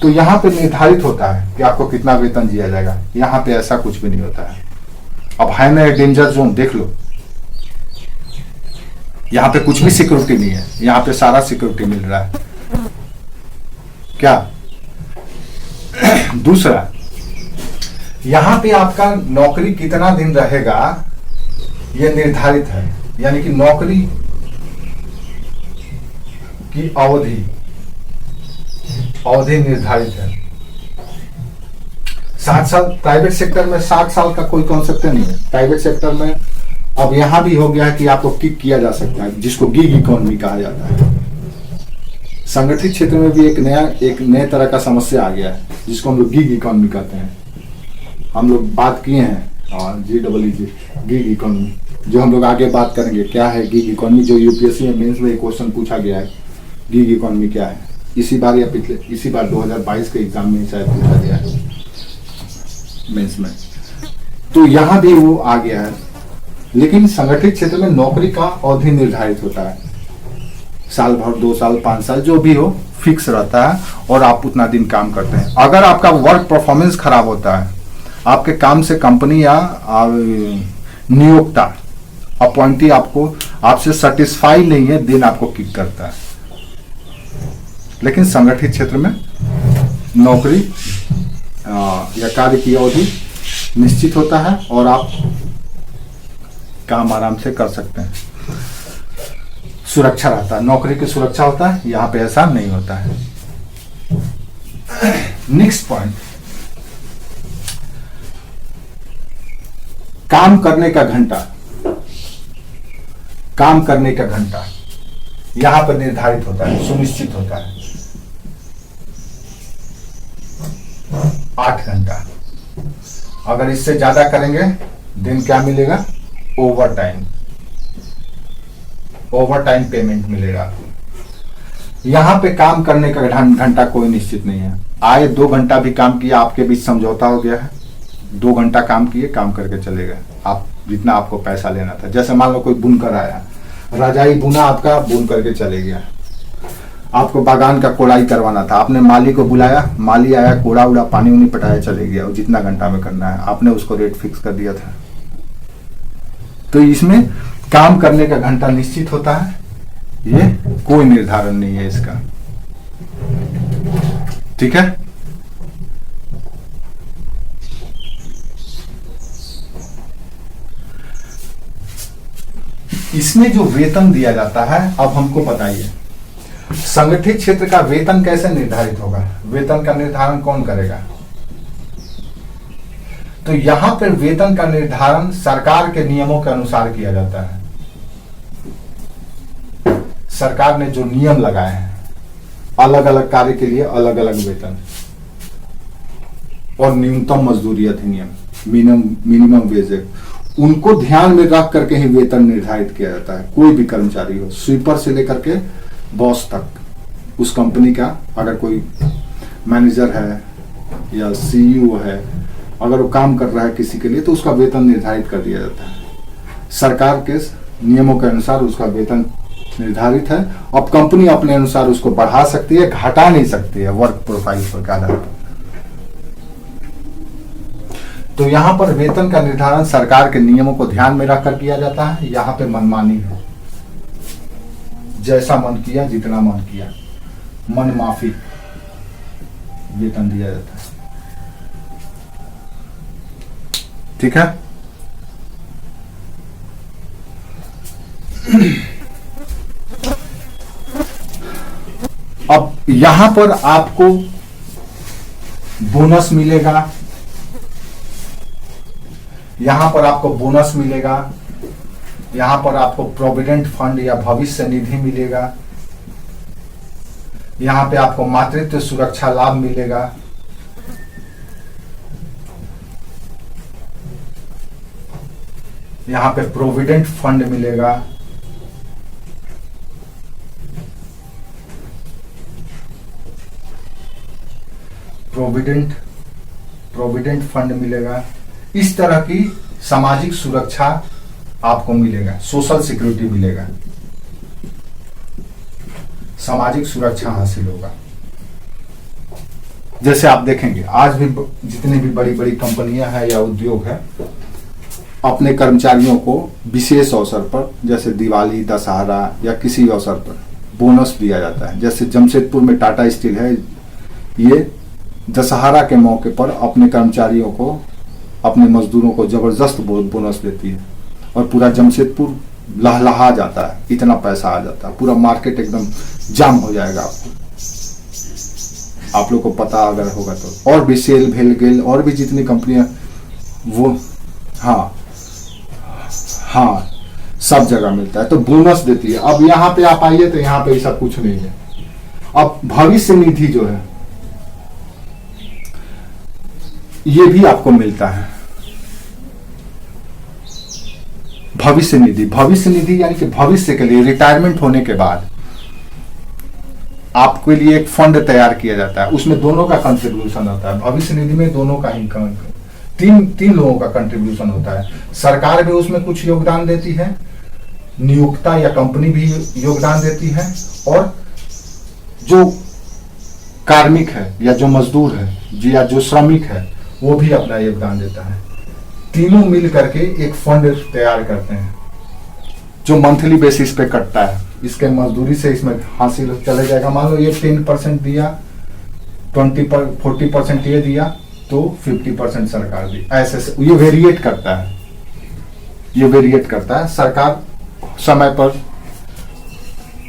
तो यहाँ पे निर्धारित होता है कि आपको कितना वेतन दिया जाएगा। यहाँ पे ऐसा कुछ भी नहीं होता है। अब है ना डेंजर जोन, देख लो, यहाँ पे कुछ भी सिक्योरिटी नहीं है, यहाँ पे सारा सिक्योरिटी मिल रहा है। क्या दूसरा, यहाँ पे आपका नौकरी कितना दिन रहेगा यह निर्धारित है। यानी कि नौकरी की अवधि निर्धारित है। 60 साल प्राइवेट सेक्टर में, 60 साल का कोई कॉन्सेप्ट नहीं है प्राइवेट सेक्टर में। अब यहां भी हो गया है कि आपको किक किया जा सकता है, जिसको गिग इकोनॉमी कहा जाता है। संगठित क्षेत्र में भी एक नए तरह का समस्या आ गया है, जिसको हम लोग गिग इकोनॉमी कहते हैं। हम लोग बात किए हैं और GEE गिग इकोनॉमी, जो हम लोग आगे बात करेंगे क्या है गिग इकोनॉमी, जो यूपीएससी में मेंस में एक क्वेश्चन पूछा गया है, गिग इकोनॉमी क्या है। इसी बार 2022 के एग्जाम में शायद पूछा गया है मेंस में। तो यहां भी वो आ गया है, लेकिन संगठित क्षेत्र में नौकरी का अवधि निर्धारित होता है। साल भर, 2 साल, 5 साल, जो भी हो, फिक्स रहता है और आप उतना दिन काम करते हैं। अगर आपका वर्क परफॉर्मेंस खराब होता है, आपके काम से कंपनी या नियोक्ता अपॉइंटी आपसे सेटिस्फाई नहीं है, दिन आपको किक करता है। लेकिन संगठित क्षेत्र में नौकरी या कार्य की अवधि निश्चित होता है और आप काम आराम से कर सकते हैं। सुरक्षा रहता है, नौकरी की सुरक्षा होता है, यहां पे ऐसा नहीं होता है। नेक्स्ट पॉइंट, काम करने का घंटा यहां पर निर्धारित होता है, सुनिश्चित होता है। 8 घंटा। अगर इससे ज्यादा करेंगे दिन क्या मिलेगा, ओवर टाइम पेमेंट मिलेगा। यहां पे काम करने का घंटा कोई निश्चित नहीं है। आए 2 घंटा भी काम किया, आपके बीच समझौता हो गया है, 2 घंटा काम किए, काम करके चले गए, आप जितना आपको पैसा लेना था। जैसे मान लो कोई बुनकर आया, रजाई बुना आपका, बुन करके चले गया। आपको बागान का कोड़ाई करवाना था, आपने माली को बुलाया, माली आया, कोड़ा उड़ा पानी उनी पटाया, चले गया। और जितना घंटा में करना है आपने उसको रेट फिक्स कर दिया था। तो इसमें काम करने का घंटा निश्चित होता है, ये कोई निर्धारण नहीं है इसका। ठीक है। इसमें जो वेतन दिया जाता है, अब हमको बताइए संगठित क्षेत्र का वेतन कैसे निर्धारित होगा? वेतन का निर्धारण कौन करेगा? तो यहां पर वेतन का निर्धारण सरकार के नियमों के अनुसार किया जाता है। सरकार ने जो नियम लगाए हैं, अलग अलग कार्य के लिए अलग अलग वेतन और न्यूनतम मजदूरी अधिनियम, मिनिमम वेज एक्ट, उनको ध्यान में रख करके ही वेतन निर्धारित किया जाता है। कोई भी कर्मचारी हो, स्वीपर से लेकर के बॉस तक, उस कंपनी का अगर कोई मैनेजर है या सीईओ है, अगर वो काम कर रहा है किसी के लिए, तो उसका वेतन निर्धारित कर दिया जाता है। सरकार के नियमों के अनुसार उसका वेतन निर्धारित है। अब कंपनी अपने अनुसार उसको बढ़ा सकती है, घटा नहीं सकती है वर्क प्रोफाइल पर आधार पर। तो यहां पर वेतन का निर्धारण सरकार के नियमों को ध्यान में रखकर किया जाता है। यहां पे मनमानी है, जैसा मन किया, जितना मन किया, मन माफी वेतन दिया जाता है। ठीक है। अब यहां पर आपको बोनस मिलेगा, यहां पर आपको बोनस मिलेगा, यहां पर आपको प्रोविडेंट फंड या भविष्य निधि मिलेगा, यहां पे आपको मातृत्व सुरक्षा लाभ मिलेगा, यहां पे प्रोविडेंट फंड मिलेगा, प्रोविडेंट फंड मिलेगा। इस तरह की सामाजिक सुरक्षा आपको मिलेगा, सोशल सिक्योरिटी मिलेगा, सामाजिक सुरक्षा हासिल होगा। जैसे आप देखेंगे आज भी जितनी भी बड़ी बड़ी कंपनियां हैं या उद्योग है, अपने कर्मचारियों को विशेष अवसर पर, जैसे दिवाली, दशहरा या किसी अवसर पर बोनस दिया जाता है। जैसे जमशेदपुर में टाटा स्टील है, ये दशहरा के मौके पर अपने कर्मचारियों को, अपने मजदूरों को जबरदस्त बोनस देती है और पूरा जमशेदपुर लहलहा जाता है, इतना पैसा आ जाता है, पूरा मार्केट एकदम जाम हो जाएगा। आप लोग को पता अगर होगा तो, और भी सेल भेल गेल और भी जितनी कंपनियां, वो हाँ सब जगह मिलता है, तो बोनस देती है। अब यहाँ पे आप आइए तो यहाँ पे ऐसा कुछ नहीं है। अब भविष्य निधि जो है, ये भी आपको मिलता है। भविष्य निधि यानी कि भविष्य के लिए, रिटायरमेंट होने के बाद आपके लिए एक फंड तैयार किया जाता है, उसमें दोनों का कंट्रीब्यूशन होता है। भविष्य निधि में दोनों का ही तीन लोगों का कंट्रीब्यूशन होता है। सरकार भी उसमें कुछ योगदान देती है, नियोक्ता या कंपनी भी योगदान देती है, और जो कार्मिक है या जो मजदूर है या जो श्रमिक है वो भी अपना योगदान देता है। तीनों मिल करके एक फंड तैयार करते हैं जो मंथली बेसिस पे कटता है। इसके मजदूरी से इसमें हासिल चले जाएगा। मान लो ये 10% दिया, 40% ये दिया, तो 50% सरकार दी। ऐसे ये वेरिएट करता है। सरकार समय पर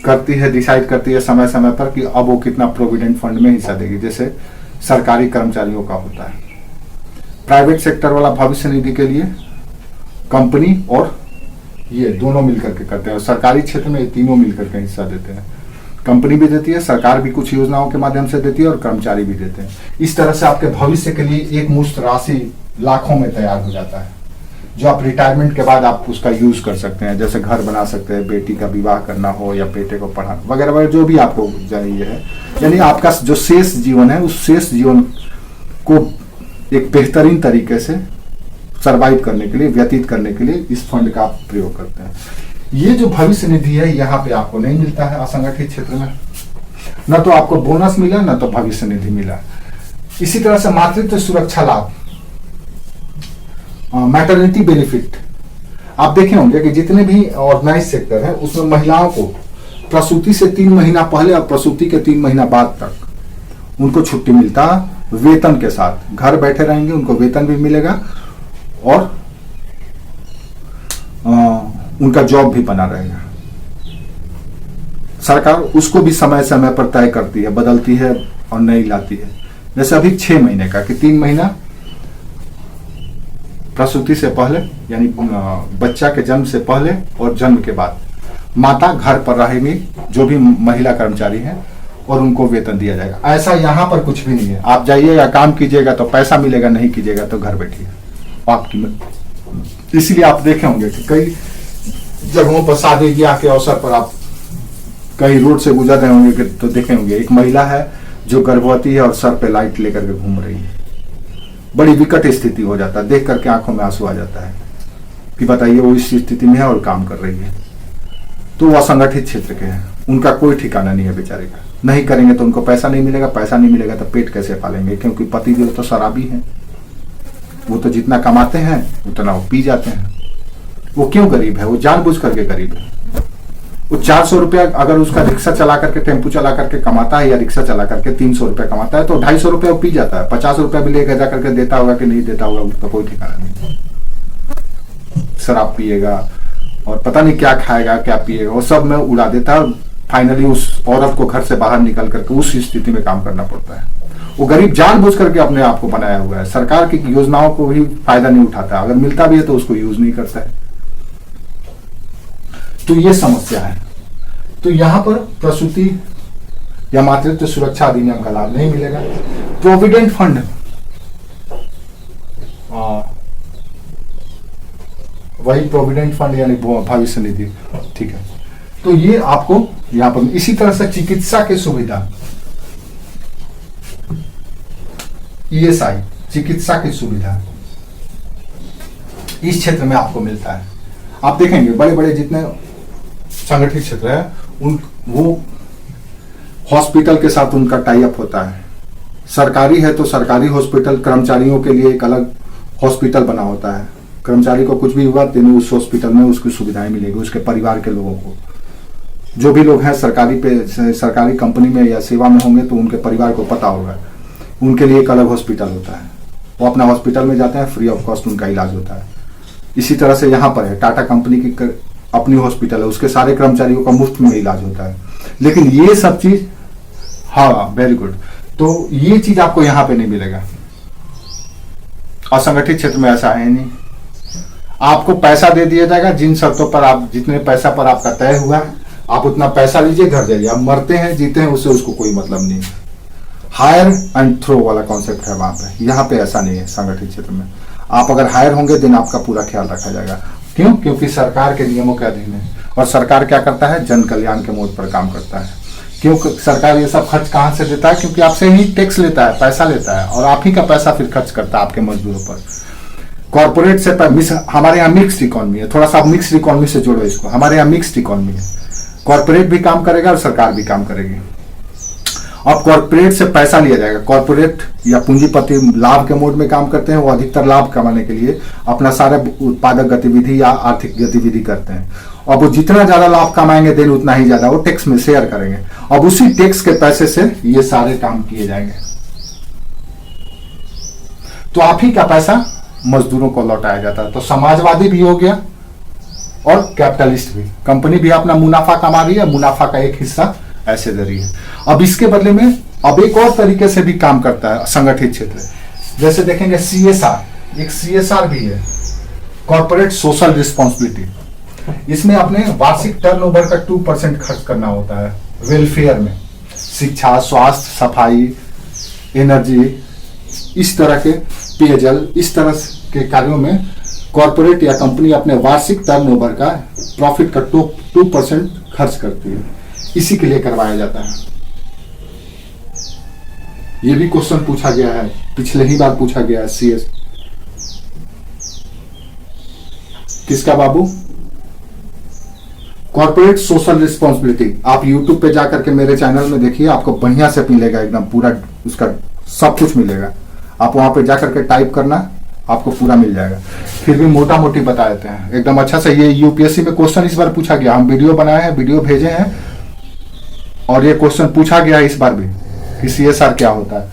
करती है, डिसाइड करती है समय समय पर कि अब वो कितना प्रोविडेंट फंड में हिस्सा देगी, जैसे सरकारी कर्मचारियों का होता है। प्राइवेट सेक्टर वाला भविष्य निधि के लिए कंपनी और ये दोनों मिलकर के करते हैं, और सरकारी क्षेत्र में ये तीनों मिलकर के हिस्सा देते हैं। कंपनी भी देती है, सरकार भी कुछ योजनाओं के माध्यम से देती है, और कर्मचारी भी देते हैं। इस तरह से आपके भविष्य के लिए एक मुश्त राशि लाखों में तैयार हो जाता है, जो आप रिटायरमेंट के बाद आप उसका यूज कर सकते हैं। जैसे घर बना सकते हैं, बेटी का विवाह करना हो या बेटे को पढ़ाना वगैरह वगैरह, जो भी आपको चाहिए है। यानी आपका जो शेष जीवन है, उस शेष जीवन को एक बेहतरीन तरीके से सरवाइव करने के लिए, व्यतीत करने के लिए इस फंड का आप प्रयोग करते हैं। ये जो भविष्य निधि है, यहाँ पे आपको नहीं मिलता है असंगठित क्षेत्र में। न तो आपको बोनस मिला, न तो भविष्य निधि मिला। इसी तरह से मातृत्व सुरक्षा लाभ, मैटरनिटी बेनिफिट, आप देखे होंगे कि जितने भी ऑर्गेनाइज सेक्टर है उसमें महिलाओं को प्रसूति से 3 महीना पहले और प्रसूति के 3 महीना बाद तक उनको छुट्टी मिलता वेतन के साथ। घर बैठे रहेंगे, उनको वेतन भी मिलेगा और उनका जॉब भी बना रहेगा। सरकार उसको भी समय समय पर तय करती है, बदलती है और नई लाती है। जैसे अभी 6 महीने का कि 3 महीना प्रसूति से पहले यानी बच्चा के जन्म से पहले और जन्म के बाद माता घर पर रहेंगी, जो भी महिला कर्मचारी हैं, और उनको वेतन दिया जाएगा। ऐसा यहाँ पर कुछ भी नहीं है। आप जाइएगा, काम कीजिएगा तो पैसा मिलेगा, नहीं कीजिएगा तो घर बैठिए आपकी। इसलिए आप देखे होंगे कि कई जगहों पर शादी ब्याह के अवसर पर आप कई रोड से गुजर रहे होंगे तो देखे होंगे एक महिला है जो गर्भवती है और सर पे लाइट लेकर के घूम रही है। बड़ी विकट स्थिति हो जाता है, देख करके आंखों में आंसू आ जाता है कि बताइए वो इस स्थिति में है और काम कर रही है। तो वो असंगठित क्षेत्र के हैं, उनका कोई ठिकाना नहीं है बेचारे का। नहीं करेंगे तो उनको पैसा नहीं मिलेगा, पैसा नहीं मिलेगा तो पेट कैसे पालेंगे, क्योंकि पति देव तो शराबी हैं। वो तो जितना कमाते हैं उतना वो पी जाते हैं। वो क्यों गरीब है? वो जानबूझ करके गरीब है। वो 400 रुपया अगर उसका रिक्शा चला करके, टेम्पू चला करके कमाता है या रिक्शा चला करके 300 रुपया कमाता है तो 250 रुपया वो पी जाता है। 50 रुपया भी लेकर जा करके देता होगा कि नहीं देता होगा, उसका कोई ठिकाना नहीं। शराब पिएगा और पता नहीं क्या खाएगा क्या पिएगा, वो सब में उड़ा देता है। फाइनली उस औरत को घर से बाहर निकल करके उस स्थिति में काम करना पड़ता है। वो गरीब जानबूझ करके अपने आप को बनाया हुआ है। सरकार की योजनाओं को भी फायदा नहीं उठाता, अगर मिलता भी है तो उसको यूज नहीं करता है। तो ये समस्या है। तो यहां पर प्रसूति या मातृत्व सुरक्षा अधिनियम का लाभ नहीं मिलेगा। प्रोविडेंट फंड, वही प्रोविडेंट फंड यानी भविष्य निधि, ठीक है। तो ये आपको यहां पर इसी तरह से चिकित्सा की सुविधा, ईएसआई चिकित्सा की सुविधा इस क्षेत्र में आपको मिलता है। आप देखेंगे बड़े बड़े जितने संगठित क्षेत्र है वो हॉस्पिटल के साथ उनका टाई अप होता है। सरकारी है तो सरकारी हॉस्पिटल कर्मचारियों के लिए एक अलग हॉस्पिटल बना होता है। कर्मचारी को कुछ भी हुआ तो उस हॉस्पिटल में उसकी सुविधाएं मिलेगी, उसके परिवार के लोगों को। जो भी लोग हैं सरकारी कंपनी में या सेवा में होंगे तो उनके परिवार को पता होगा, उनके लिए एक अलग हॉस्पिटल होता है। वो अपना हॉस्पिटल में जाते हैं, फ्री ऑफ कॉस्ट उनका इलाज होता है। इसी तरह से यहाँ पर है, टाटा कंपनी की अपनी हॉस्पिटल है, उसके सारे कर्मचारियों का मुफ्त में इलाज होता है। लेकिन ये सब चीज, हाँ वेरी गुड, तो ये चीज आपको यहाँ पे नहीं मिलेगा। असंगठित क्षेत्र में ऐसा है नहीं। आपको पैसा दे दिया जाएगा जिन शर्तों पर आप, जितने पैसा पर आपका तय हुआ है आप उतना पैसा लीजिए, घर जाइए। आप मरते हैं जीते हैं उससे उसको कोई मतलब नहीं। हायर एंड थ्रो वाला कॉन्सेप्ट है वहां पे। यहाँ पे ऐसा नहीं है संगठित क्षेत्र में। आप अगर हायर होंगे दिन आपका पूरा ख्याल रखा जाएगा। क्यों? क्योंकि सरकार के नियमों के अधीन है। और सरकार क्या करता है? जन कल्याण के मोड पर काम करता है। क्यों सरकार ये सब खर्च कहाँ से देता है? क्योंकि आपसे ही टैक्स लेता है, पैसा लेता है, और आप ही का पैसा फिर खर्च करता है आपके मजदूरों पर। कॉर्पोरेट से हमारे यहाँ मिक्स्ड इकोनॉमी है। थोड़ा सा मिक्स्ड इकोनॉमी से जोड़ो इसको। हमारे यहाँ मिक्स्ड इकोनॉमी है, कॉर्पोरेट भी काम करेगा और सरकार भी काम करेगी। अब कॉर्पोरेट से पैसा लिया जाएगा। कॉर्पोरेट या पूंजीपति लाभ के मोड में काम करते हैं। वो अधिकतर लाभ कमाने के लिए अपना सारा उत्पादक गतिविधि या आर्थिक गतिविधि करते हैं। अब वो जितना ज्यादा लाभ कमाएंगे देन उतना ही ज्यादा वो टैक्स में शेयर करेंगे। अब उसी टैक्स के पैसे से ये सारे काम किए जाएंगे। तो आप ही का पैसा मजदूरों को लौटाया जाता है। तो समाजवादी भी हो गया और कैपिटलिस्ट भी। कंपनी भी अपना मुनाफा कमा रही है, मुनाफा का एक हिस्सा ऐसे दे रही है। अब इसके बदले में अब एक और तरीके से भी काम करता है संगठित क्षेत्र। जैसे देखेंगे CSR, एक CSR भी है, कॉर्पोरेट सोशल रिस्पॉन्सिबिलिटी। इसमें अपने वार्षिक टर्नओवर का 2% खर्च करना होता है वेलफेयर में। शिक्षा, स्वास्थ्य, सफाई, एनर्जी, इस तरह के पेयजल, इस तरह के कार्यों में कॉर्पोरेट या कंपनी अपने वार्षिक टर्नओवर का प्रॉफिट का 2% खर्च करती है। इसी के लिए करवाया जाता है। ये भी क्वेश्चन पूछा गया है, पिछले ही बार पूछा गया है। CS किसका बाबू? Corporate social responsibility. आप YouTube पे जाकर के मेरे चैनल में देखिए, आपको बढ़िया से मिलेगा, एकदम पूरा उसका सब कुछ मिलेगा। आप वहां पे जाकर के टाइप करना, आपको पूरा मिल जाएगा। फिर भी मोटा मोटी बता देते हैं एकदम अच्छा से। ये UPSC में क्वेश्चन इस बार पूछा गया। हम वीडियो बनाए हैं, वीडियो भेजे हैं, और ये क्वेश्चन पूछा गया इस बार भी कि CSR क्या होता है।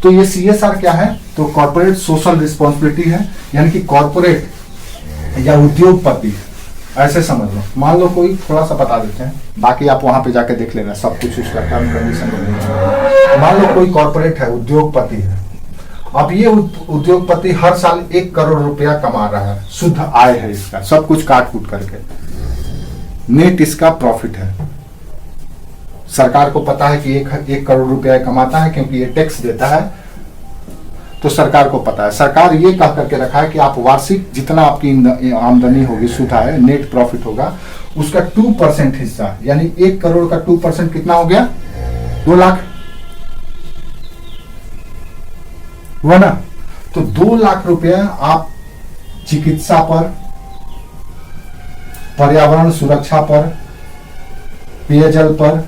तो ये CSR क्या है? तो कॉर्पोरेट सोशल रिस्पॉन्सिबिलिटी है, यानी कि कॉर्पोरेट या उद्योगपति ऐसे समझ लो, मान लो कोई थोड़ा सा बता देते हैं, बाकी आप वहां पे जाके देख लेना सब कुछ उसका टर्म कंडीशन में। मान लो कोई कॉर्पोरेट है, उद्योगपति है। अब ये उद्योगपति हर साल 1 करोड़ रुपया कमा रहा है, शुद्ध आय है इसका, सब कुछ काट कूट करके, नेट इसका प्रॉफिट है। सरकार को पता है कि 1 करोड़ रुपया कमाता है, क्योंकि ये टैक्स देता है, तो सरकार को पता है। सरकार ये कह करके रखा है कि आप वार्षिक जितना आपकी आमदनी होगी, शुद्ध आय, नेट प्रॉफिट होगा, उसका 2% हिस्सा, यानी 1 करोड़ का 2% कितना हो गया? 2 लाख हुआ ना। तो 2 लाख रुपया आप चिकित्सा पर, पर्यावरण सुरक्षा पर, पेयजल पर,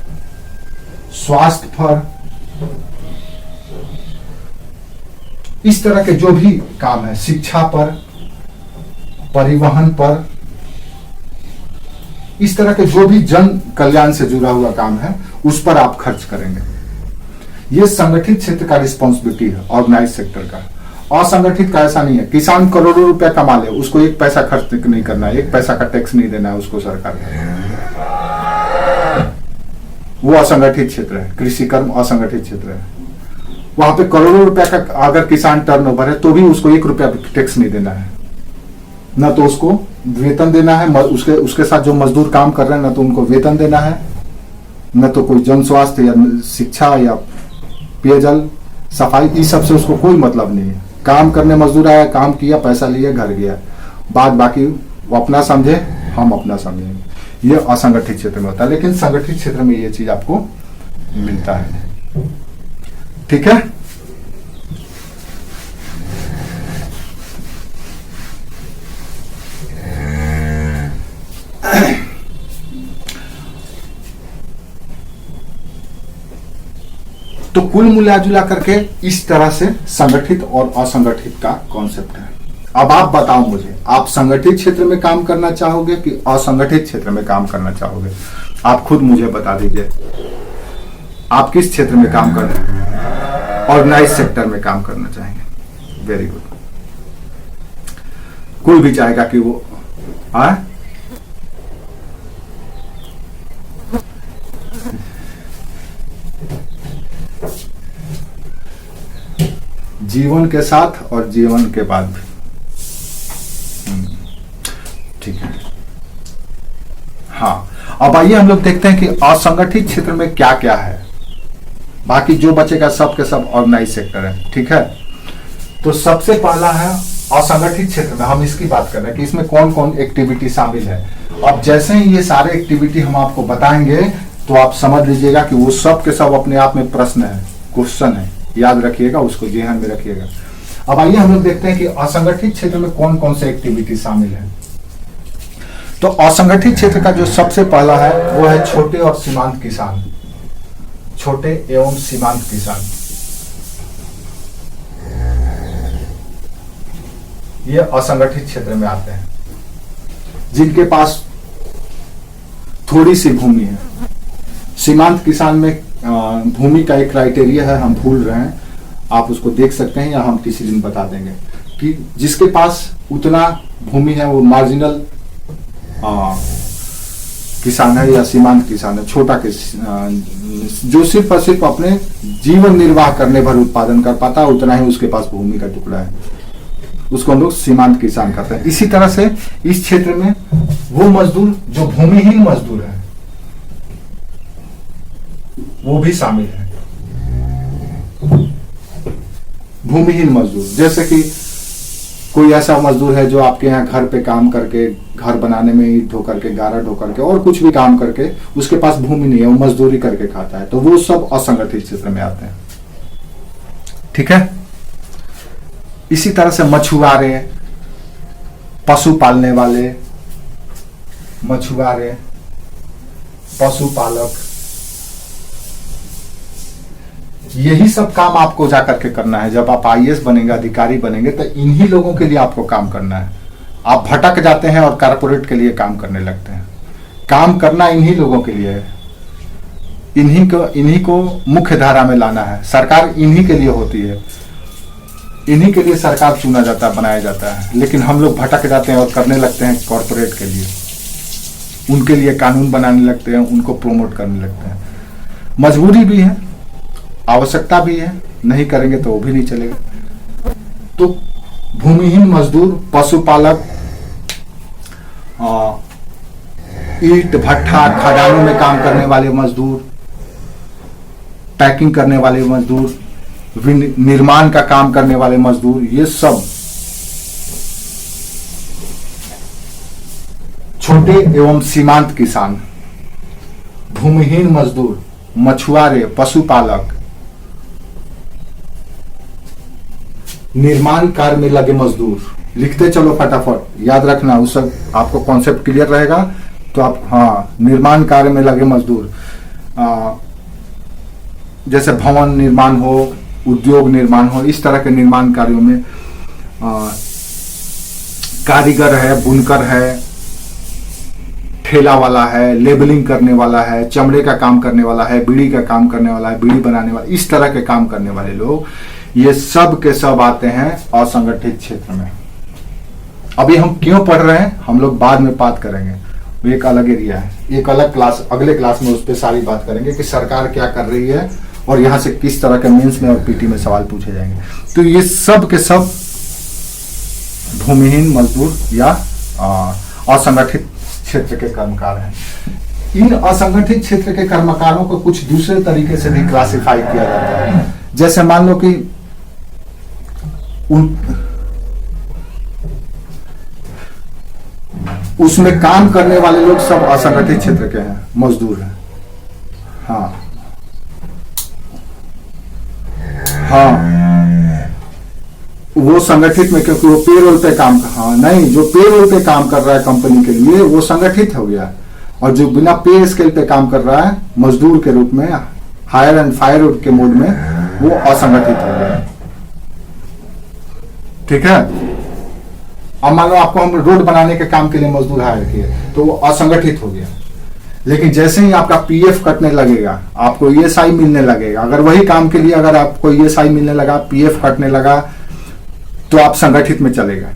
स्वास्थ्य पर, इस तरह के जो भी काम है, शिक्षा पर, परिवहन पर, इस तरह के जो भी जन कल्याण से जुड़ा हुआ काम है, उस पर आप खर्च करेंगे। ये संगठित क्षेत्र का रिस्पॉन्सिबिलिटी है, ऑर्गेनाइज सेक्टर का। असंगठित का ऐसा नहीं है। किसान करोड़ों रुपया कमा ले, उसको 1 पैसा खर्च नहीं करना है, 1 पैसा का टैक्स नहीं देना है उसको सरकार को, वो असंगठित क्षेत्र है। कृषि कर्म असंगठित क्षेत्र है। वहां पे करोड़ों रुपया का अगर किसान टर्नओवर है, तो भी उसको 1 रुपया टैक्स नहीं देना है, न तो उसको वेतन देना है, उसके साथ जो मजदूर काम कर रहे हैं, न तो उनको वेतन देना है, न तो कोई जन स्वास्थ्य या शिक्षा या पेयजल, सफाई, इस सब से उसको कोई मतलब नहीं है। काम करने मजदूर आया, काम किया, पैसा लिया, घर गया, बाद बाकी वो अपना समझे, हम अपना समझेंगे। ये असंगठित क्षेत्र में होता है, लेकिन संगठित क्षेत्र में ये चीज आपको मिलता है। ठीक है। तो कुल मिला जुला करके इस तरह से संगठित और असंगठित का कॉन्सेप्ट है। अब आप बताओ मुझे, आप संगठित क्षेत्र में काम करना चाहोगे कि असंगठित क्षेत्र में काम करना चाहोगे? आप खुद मुझे बता दीजिए, आप किस क्षेत्र में काम करना है? ऑर्गेनाइज सेक्टर में काम करना चाहेंगे। Very good. कोई भी चाहेगा कि वो जीवन के साथ और जीवन के बाद भी। ठीक है। हाँ, अब आइए हम लोग देखते हैं कि असंगठित क्षेत्र में क्या क्या है। बाकी जो बचेगा सब के सब ऑर्गेनाइज सेक्टर है। ठीक है। तो सबसे पहला है असंगठित क्षेत्र में, हम इसकी बात कर रहे हैं कि इसमें कौन कौन एक्टिविटी शामिल है। अब जैसे ही ये सारे एक्टिविटी हम आपको बताएंगे, तो आप समझ लीजिएगा कि वो सब के सब अपने आप में प्रश्न है, क्वेश्चन है। याद रखिएगा, उसको ध्यान में रखिएगा। अब आइए हम लोग देखते हैं कि असंगठित क्षेत्र में कौन कौन से एक्टिविटी शामिल है। तो असंगठित क्षेत्र का जो सबसे पहला है वो है छोटे और सीमांत किसान। छोटे एवं सीमांत किसान, ये असंगठित क्षेत्र में आते हैं, जिनके पास थोड़ी सी भूमि है। सीमांत किसान में भूमि का एक क्राइटेरिया है, हम भूल रहे हैं, आप उसको देख सकते हैं या हम किसी दिन बता देंगे कि जिसके पास उतना भूमि है वो मार्जिनल किसान है या सीमांत किसान है, छोटा किसान, जो सिर्फ और सिर्फ अपने जीवन निर्वाह करने भर उत्पादन कर पाता है, उतना ही उसके पास भूमि का टुकड़ा है, उसको हम लोग सीमांत किसान कहते हैं। इसी तरह से इस क्षेत्र में वो मजदूर जो भूमिहीन मजदूर है वो भी शामिल है। भूमिहीन मजदूर, जैसे कि कोई ऐसा मजदूर है जो आपके यहाँ घर पे काम करके, घर बनाने में ईंट ढो करके, गारा ढो करके और कुछ भी काम करके, उसके पास भूमि नहीं है, वो मजदूरी करके खाता है, तो वो सब असंगठित क्षेत्र में आते हैं। ठीक है। इसी तरह से मछुआरे, पशु पालने वाले, मछुआरे, पशुपालक, यही सब काम आपको जाकर के करना है। जब आप आईएएस बनेंगे, अधिकारी बनेंगे, तो इन्हीं लोगों के लिए आपको काम करना है। आप भटक जाते हैं और कारपोरेट के लिए काम करने लगते हैं। काम करना इन्हीं लोगों के लिए है, इन्हीं को मुख्य धारा में लाना है। सरकार इन्हीं के लिए होती है, इन्हीं के लिए सरकार चुना जाता है, बनाया जाता है, लेकिन हम लोग भटक जाते हैं और करने लगते हैं कॉर्पोरेट के लिए। उनके लिए कानून बनाने लगते हैं, उनको प्रमोट करने लगते हैं। मजबूरी भी है, आवश्यकता भी है, नहीं करेंगे तो वो भी नहीं चलेगा। तो भूमिहीन मजदूर, पशुपालक, ईंट भट्ठा खदानों में काम करने वाले मजदूर, पैकिंग करने वाले मजदूर, निर्माण का काम करने वाले मजदूर, ये सब छोटे एवं सीमांत किसान, भूमिहीन मजदूर, मछुआरे, पशुपालक, निर्माण कार्य में लगे मजदूर। लिखते चलो फटाफट, याद रखना, उस सब आपको कॉन्सेप्ट क्लियर रहेगा तो आप, हाँ, निर्माण कार्य में लगे मजदूर, जैसे भवन निर्माण हो, उद्योग निर्माण हो, इस तरह के निर्माण कार्यों में कारीगर है, बुनकर है, ठेला वाला है, लेबलिंग करने वाला है, चमड़े का काम करने वाला है, बीड़ी का काम करने वाला है, बीड़ी बनाने वाला, इस तरह के काम करने वाले लोग, ये सब के सब आते हैं असंगठित क्षेत्र में। अभी हम क्यों पढ़ रहे हैं हम लोग बाद में बात करेंगे, वो एक अलग एरिया है, एक अलग क्लास, अगले क्लास में उस पर सारी बात करेंगे कि सरकार क्या कर रही है और यहाँ से किस तरह के मेंस में और पीटी में सवाल पूछे जाएंगे। तो ये सब के सब भूमिहीन मजदूर या असंगठित क्षेत्र के कर्मकार हैं। इन असंगठित क्षेत्र के कर्मकारों को कुछ दूसरे तरीके से भी क्लासिफाई किया जाता है। जैसे मान लो कि उसमें काम करने वाले लोग सब असंगठित क्षेत्र के हैं, मजदूर हैं। हाँ हाँ, वो संगठित में, क्योंकि वो पेरोल पे काम, हाँ नहीं, जो पेरोल पे काम कर रहा है कंपनी के लिए वो संगठित हो गया, और जो बिना पे स्केल पे काम कर रहा है मजदूर के रूप में, हायर एंड फायर के मोड में, वो असंगठित हो गया। ठीक है। अब मान लो आपको हम रोड बनाने के काम के लिए मजदूर हायर किए तो वो असंगठित हो गया। लेकिन जैसे ही आपका पीएफ कटने लगेगा, आपको ईएसआई मिलने लगेगा, अगर वही काम के लिए अगर आपको ईएसआई मिलने लगा, पीएफ कटने लगा, तो आप संगठित में चलेगा।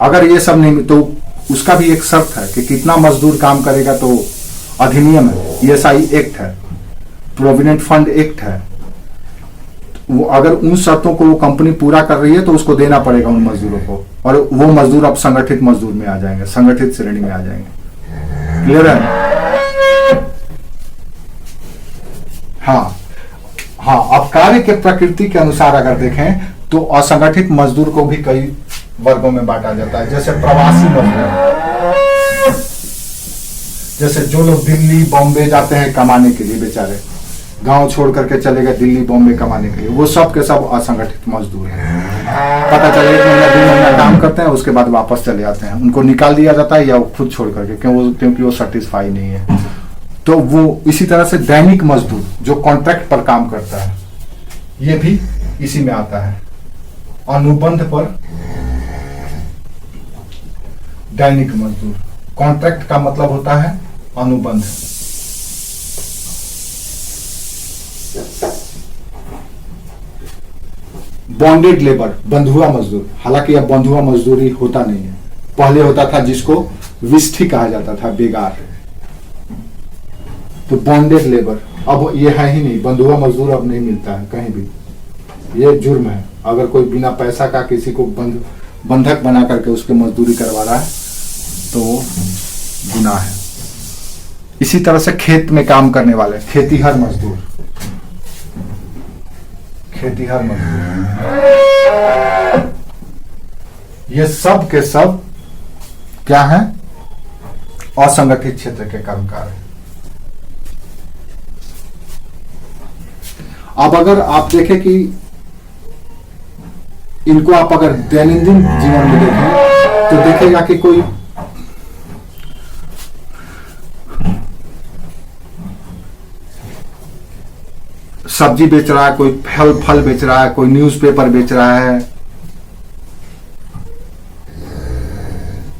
अगर ये सब नहीं, तो उसका भी एक शर्त है कि कितना मजदूर काम करेगा, तो अधिनियम है, ईएसआई एक्ट है, प्रोविडेंट फंड एक्ट है, वो अगर उन शर्तों को वो कंपनी पूरा कर रही है तो उसको देना पड़ेगा उन मजदूरों को, और वो मजदूर अब संगठित मजदूर में आ जाएंगे, संगठित श्रेणी में आ जाएंगे। क्लियर है? हाँ हाँ। अब कार्य के प्रकृति के अनुसार अगर देखें तो असंगठित मजदूर को भी कई वर्गों में बांटा जाता है। जैसे प्रवासी मजदूर, जैसे जो लोग दिल्ली बॉम्बे जाते हैं कमाने के लिए, बेचारे गांव छोड़ करके चले गए दिल्ली बॉम्बे कमाने के लिए, वो सब के सब असंगठित मजदूर हैं। पता चले 1 महीना 2 महीना काम करते हैं, उसके बाद वापस चले जाते हैं, उनको निकाल दिया जाता है या वो खुद छोड़ करके, क्योंकि वो सेटिस्फाई नहीं है। तो वो इसी तरह से दैनिक मजदूर जो कॉन्ट्रैक्ट पर काम करता है, ये भी इसी में आता है। अनुबंध पर दैनिक मजदूर, कॉन्ट्रैक्ट का मतलब होता है अनुबंध। बॉन्डेड लेबर, बंधुआ मजदूर, हालांकि अब बंधुआ मजदूरी होता नहीं है, पहले होता था जिसको विस्थी कहा जाता था, बेगार। तो बॉन्डेड लेबर अब ये है ही नहीं, बंधुआ मजदूर अब नहीं मिलता है कहीं भी, ये जुर्म है। अगर कोई बिना पैसा का किसी को बंधक बना करके उसके मजदूरी करवा रहा है तो वो गुनाह है। इसी तरह से खेत में काम करने वाले खेतीहर मजदूर, खेतीहर मजदूर, ये सब के सब क्या है? असंगठित क्षेत्र के कर्मकार हैं। अब अगर आप देखें कि इनको आप अगर दैनंदिन जीवन में देखें तो देखेगा कि कोई सब्जी बेच रहा है, कोई फल बेच रहा है, कोई न्यूज़पेपर बेच रहा है,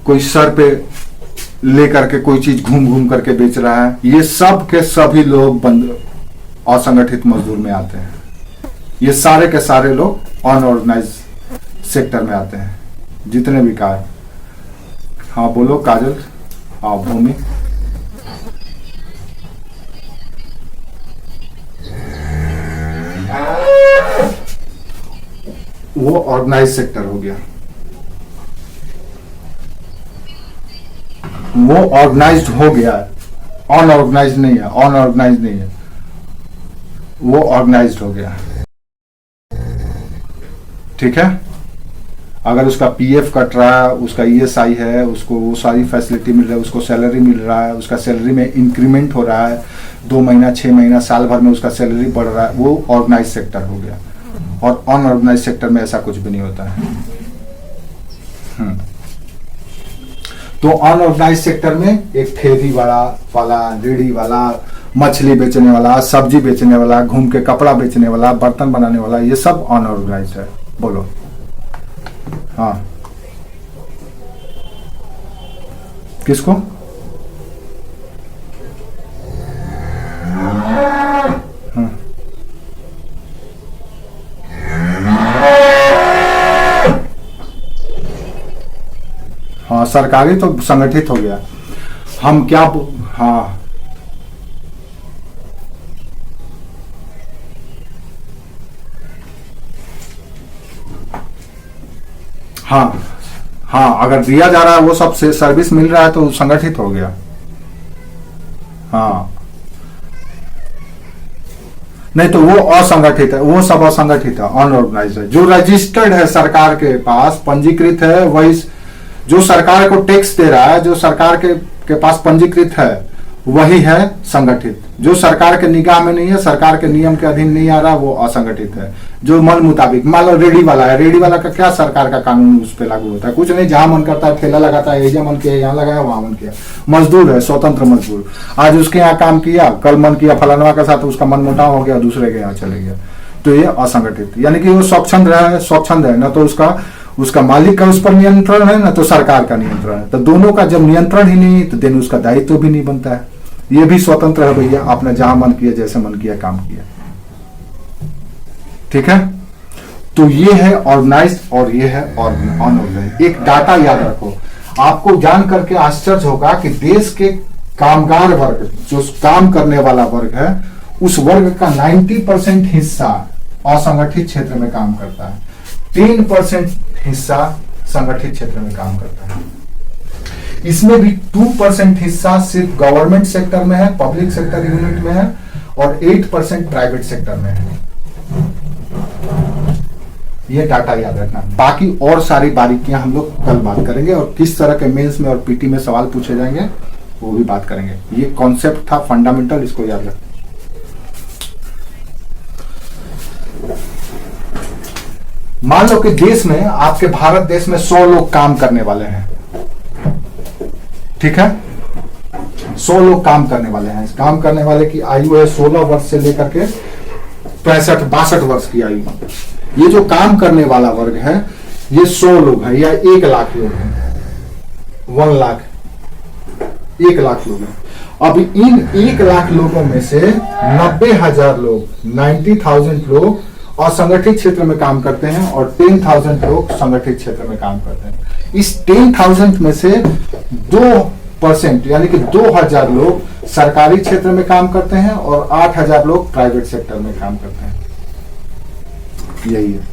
कोई सर पे लेकर के कोई चीज घूम घूम करके बेच रहा है। ये सब के सभी लोग असंगठित मजदूर में आते हैं। ये सारे के सारे लोग अनऑर्गेनाइज सेक्टर में आते हैं, जितने भी कार्य। हाँ बोलो काजल। भूमि, वो ऑर्गेनाइज सेक्टर हो गया। वो ऑर्गेनाइज्ड हो गया, अनऑर्गेनाइज्ड नहीं है, अनऑर्गेनाइज्ड नहीं है, वो ऑर्गेनाइज्ड हो गया। ठीक है, अगर उसका पीएफ कट रहा है, उसका ईएसआई है, उसको वो सारी फैसिलिटी मिल रहा है, उसको सैलरी मिल रहा है, उसका सैलरी में इंक्रीमेंट हो रहा है, 2 महीना 6 महीना साल भर में उसका सैलरी बढ़ रहा है, वो ऑर्गेनाइज सेक्टर हो गया। और अनऑर्गेनाइज सेक्टर में ऐसा कुछ भी नहीं होता है। तो अनऑर्गेनाइज सेक्टर में एक ठेली वाला, रेडी वाला, मछली बेचने वाला, सब्जी बेचने वाला, घूम के कपड़ा बेचने वाला, बर्तन बनाने वाला, ये सब अनऑर्गेनाइज है। बोलो हाँ, किसको? हाँ, सरकारी तो संगठित हो गया। हम क्या हाँ, हाँ हाँ, अगर दिया जा रहा है वो सब से सर्विस मिल रहा है तो संगठित हो गया। हाँ, नहीं तो वो असंगठित है, वो सब असंगठित है, अनऑर्गेनाइज है। जो रजिस्टर्ड है सरकार के पास, पंजीकृत है, वही जो सरकार को टैक्स दे रहा है, जो सरकार के पास पंजीकृत है, वही है संगठित। जो सरकार के निगाह में नहीं है, सरकार के नियम के अधीन नहीं आ रहा, वो असंगठित है। जो मन मुताबिक, मान लो रेडी वाला है, रेडी वाला का क्या सरकार का कानून उस पर लागू होता है? कुछ नहीं, जहां मन करता है ठेला लगाता है, यहाँ मन किया यहाँ लगाया, वहां मन किया। मजदूर है, स्वतंत्र मजदूर, आज उसके यहाँ काम किया, कल मन किया फलानवा के साथ, उसका मन मुटाव हो गया, दूसरे के यहाँ चले गया, तो ये असंगठित। यानी कि वो स्वच्छंद है, न तो उसका मालिक का उस पर नियंत्रण है, न तो सरकार का नियंत्रण है। तो दोनों का जब नियंत्रण ही नहीं, तो देन उसका दायित्व भी नहीं बनता है। ये भी स्वतंत्र है भैया, आपने जहां मन किया, जैसे मन किया काम किया। ठीक है, तो ये है ऑर्गेनाइज्ड और ये है अनऑर्गेनाइज्ड। एक डाटा याद रखो, आपको जान करके आश्चर्य होगा कि देश के कामगार वर्ग, जो काम करने वाला वर्ग है, उस वर्ग का 90% हिस्सा असंगठित क्षेत्र में काम करता है, 3% हिस्सा संगठित क्षेत्र में काम करता है। इसमें भी 2% हिस्सा सिर्फ गवर्नमेंट सेक्टर में है, पब्लिक सेक्टर यूनिट में है, और 8% प्राइवेट सेक्टर में है। ये डाटा याद रखना। बाकी और सारी बारीकियां हम लोग कल बात करेंगे, और किस तरह के मेंस में और पीटी में सवाल पूछे जाएंगे वो भी बात करेंगे। ये कॉन्सेप्ट था फंडामेंटल, इसको याद रखना। मान लो कि देश में, आपके भारत देश में 100 लोग काम करने वाले हैं, ठीक है, 100 लोग काम करने वाले हैं। काम करने वाले की आयु है 16 वर्ष से लेकर के 65-62 वर्ष की आयु। ये जो काम करने वाला वर्ग है, ये 100 लोग हैं या 1 लाख लोग हैं, 1 लाख, 1 लाख लोग हैं। अब इन 1 लाख लोगों में से 90,000 लोग, 90,000 लोग असंगठित क्षेत्र में काम करते हैं, और 10,000 लोग संगठित क्षेत्र में काम करते हैं। इस 10,000 में से 2% यानी कि 2,000 लोग सरकारी क्षेत्र में काम करते हैं, और 8,000 लोग प्राइवेट सेक्टर में काम करते हैं। यही है।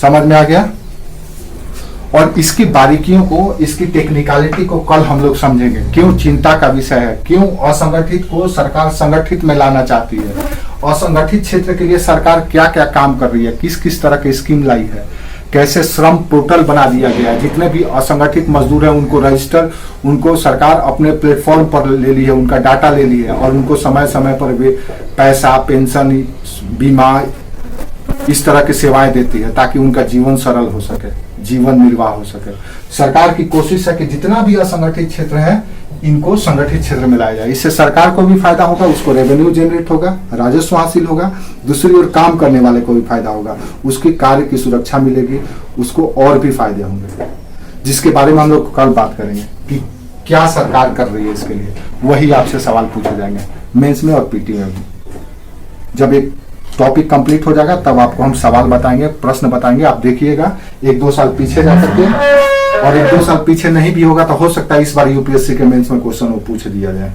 समझ में आ गया? और इसकी बारीकियों को, इसकी टेक्निकलिटी को कल हम लोग समझेंगे। क्यों चिंता का विषय है, क्यों असंगठित को सरकार संगठित में लाना चाहती है, असंगठित क्षेत्र के लिए सरकार क्या क्या काम कर रही है, किस किस तरह की स्कीम लाई है, कैसे श्रम पोर्टल बना दिया गया है। जितने भी असंगठित मजदूर हैं उनको रजिस्टर, उनको सरकार अपने प्लेटफॉर्म पर ले ली है, उनका डाटा ले ली है, और उनको समय समय पर भी पैसा, पेंशन, बीमा, इस तरह की सेवाएं देती है, ताकि उनका जीवन सरल हो सके, जीवन निर्वाह हो सके। सरकार की कोशिश है कि जितना भी असंगठित क्षेत्र है, इनको संगठित क्षेत्र में लाया जाए। इससे सरकार को भी फायदा होगा, उसको रेवेन्यू जनरेट होगा, राजस्व हासिल होगा, दूसरी ओर काम करने वाले को भी फायदा होगा, उसकी कार्य की सुरक्षा मिलेगी, उसको और भी फायदे होंगे, जिसके बारे में हम लोग कल बात करेंगे कि क्या सरकार कर रही है इसके लिए। वही आपसे सवाल पूछे जाएंगे मेंस में और पीटी में भी। जब एक टॉपिक कंप्लीट हो जाएगा तब आपको हम सवाल बताएंगे, प्रश्न बताएंगे। आप देखिएगा 1-2 साल पीछे जा सकते हैं, और 1-2 साल पीछे नहीं भी होगा तो हो सकता है इस बार यूपीएससी के मेंस में क्वेश्चन वो पूछ दिया जाए,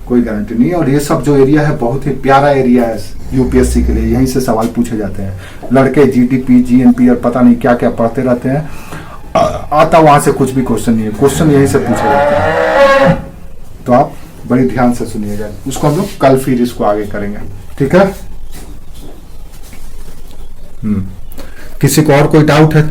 कोई गारंटी नहीं है। और ये सब जो एरिया है बहुत ही प्यारा एरिया है यूपीएससी के लिए, यहीं से सवाल पूछे जाते हैं। लड़के जीडीपी जीएनपी और पता नहीं क्या क्या पढ़ते रहते हैं, आता वहां से कुछ भी क्वेश्चन नहीं है, क्वेश्चन यहीं से पूछे जाते हैं। तो आप बड़ी ध्यान से सुनिएगा, उसको हम लोग कल फिर इसको आगे करेंगे, ठीक है। किसी को और कोई डाउट है?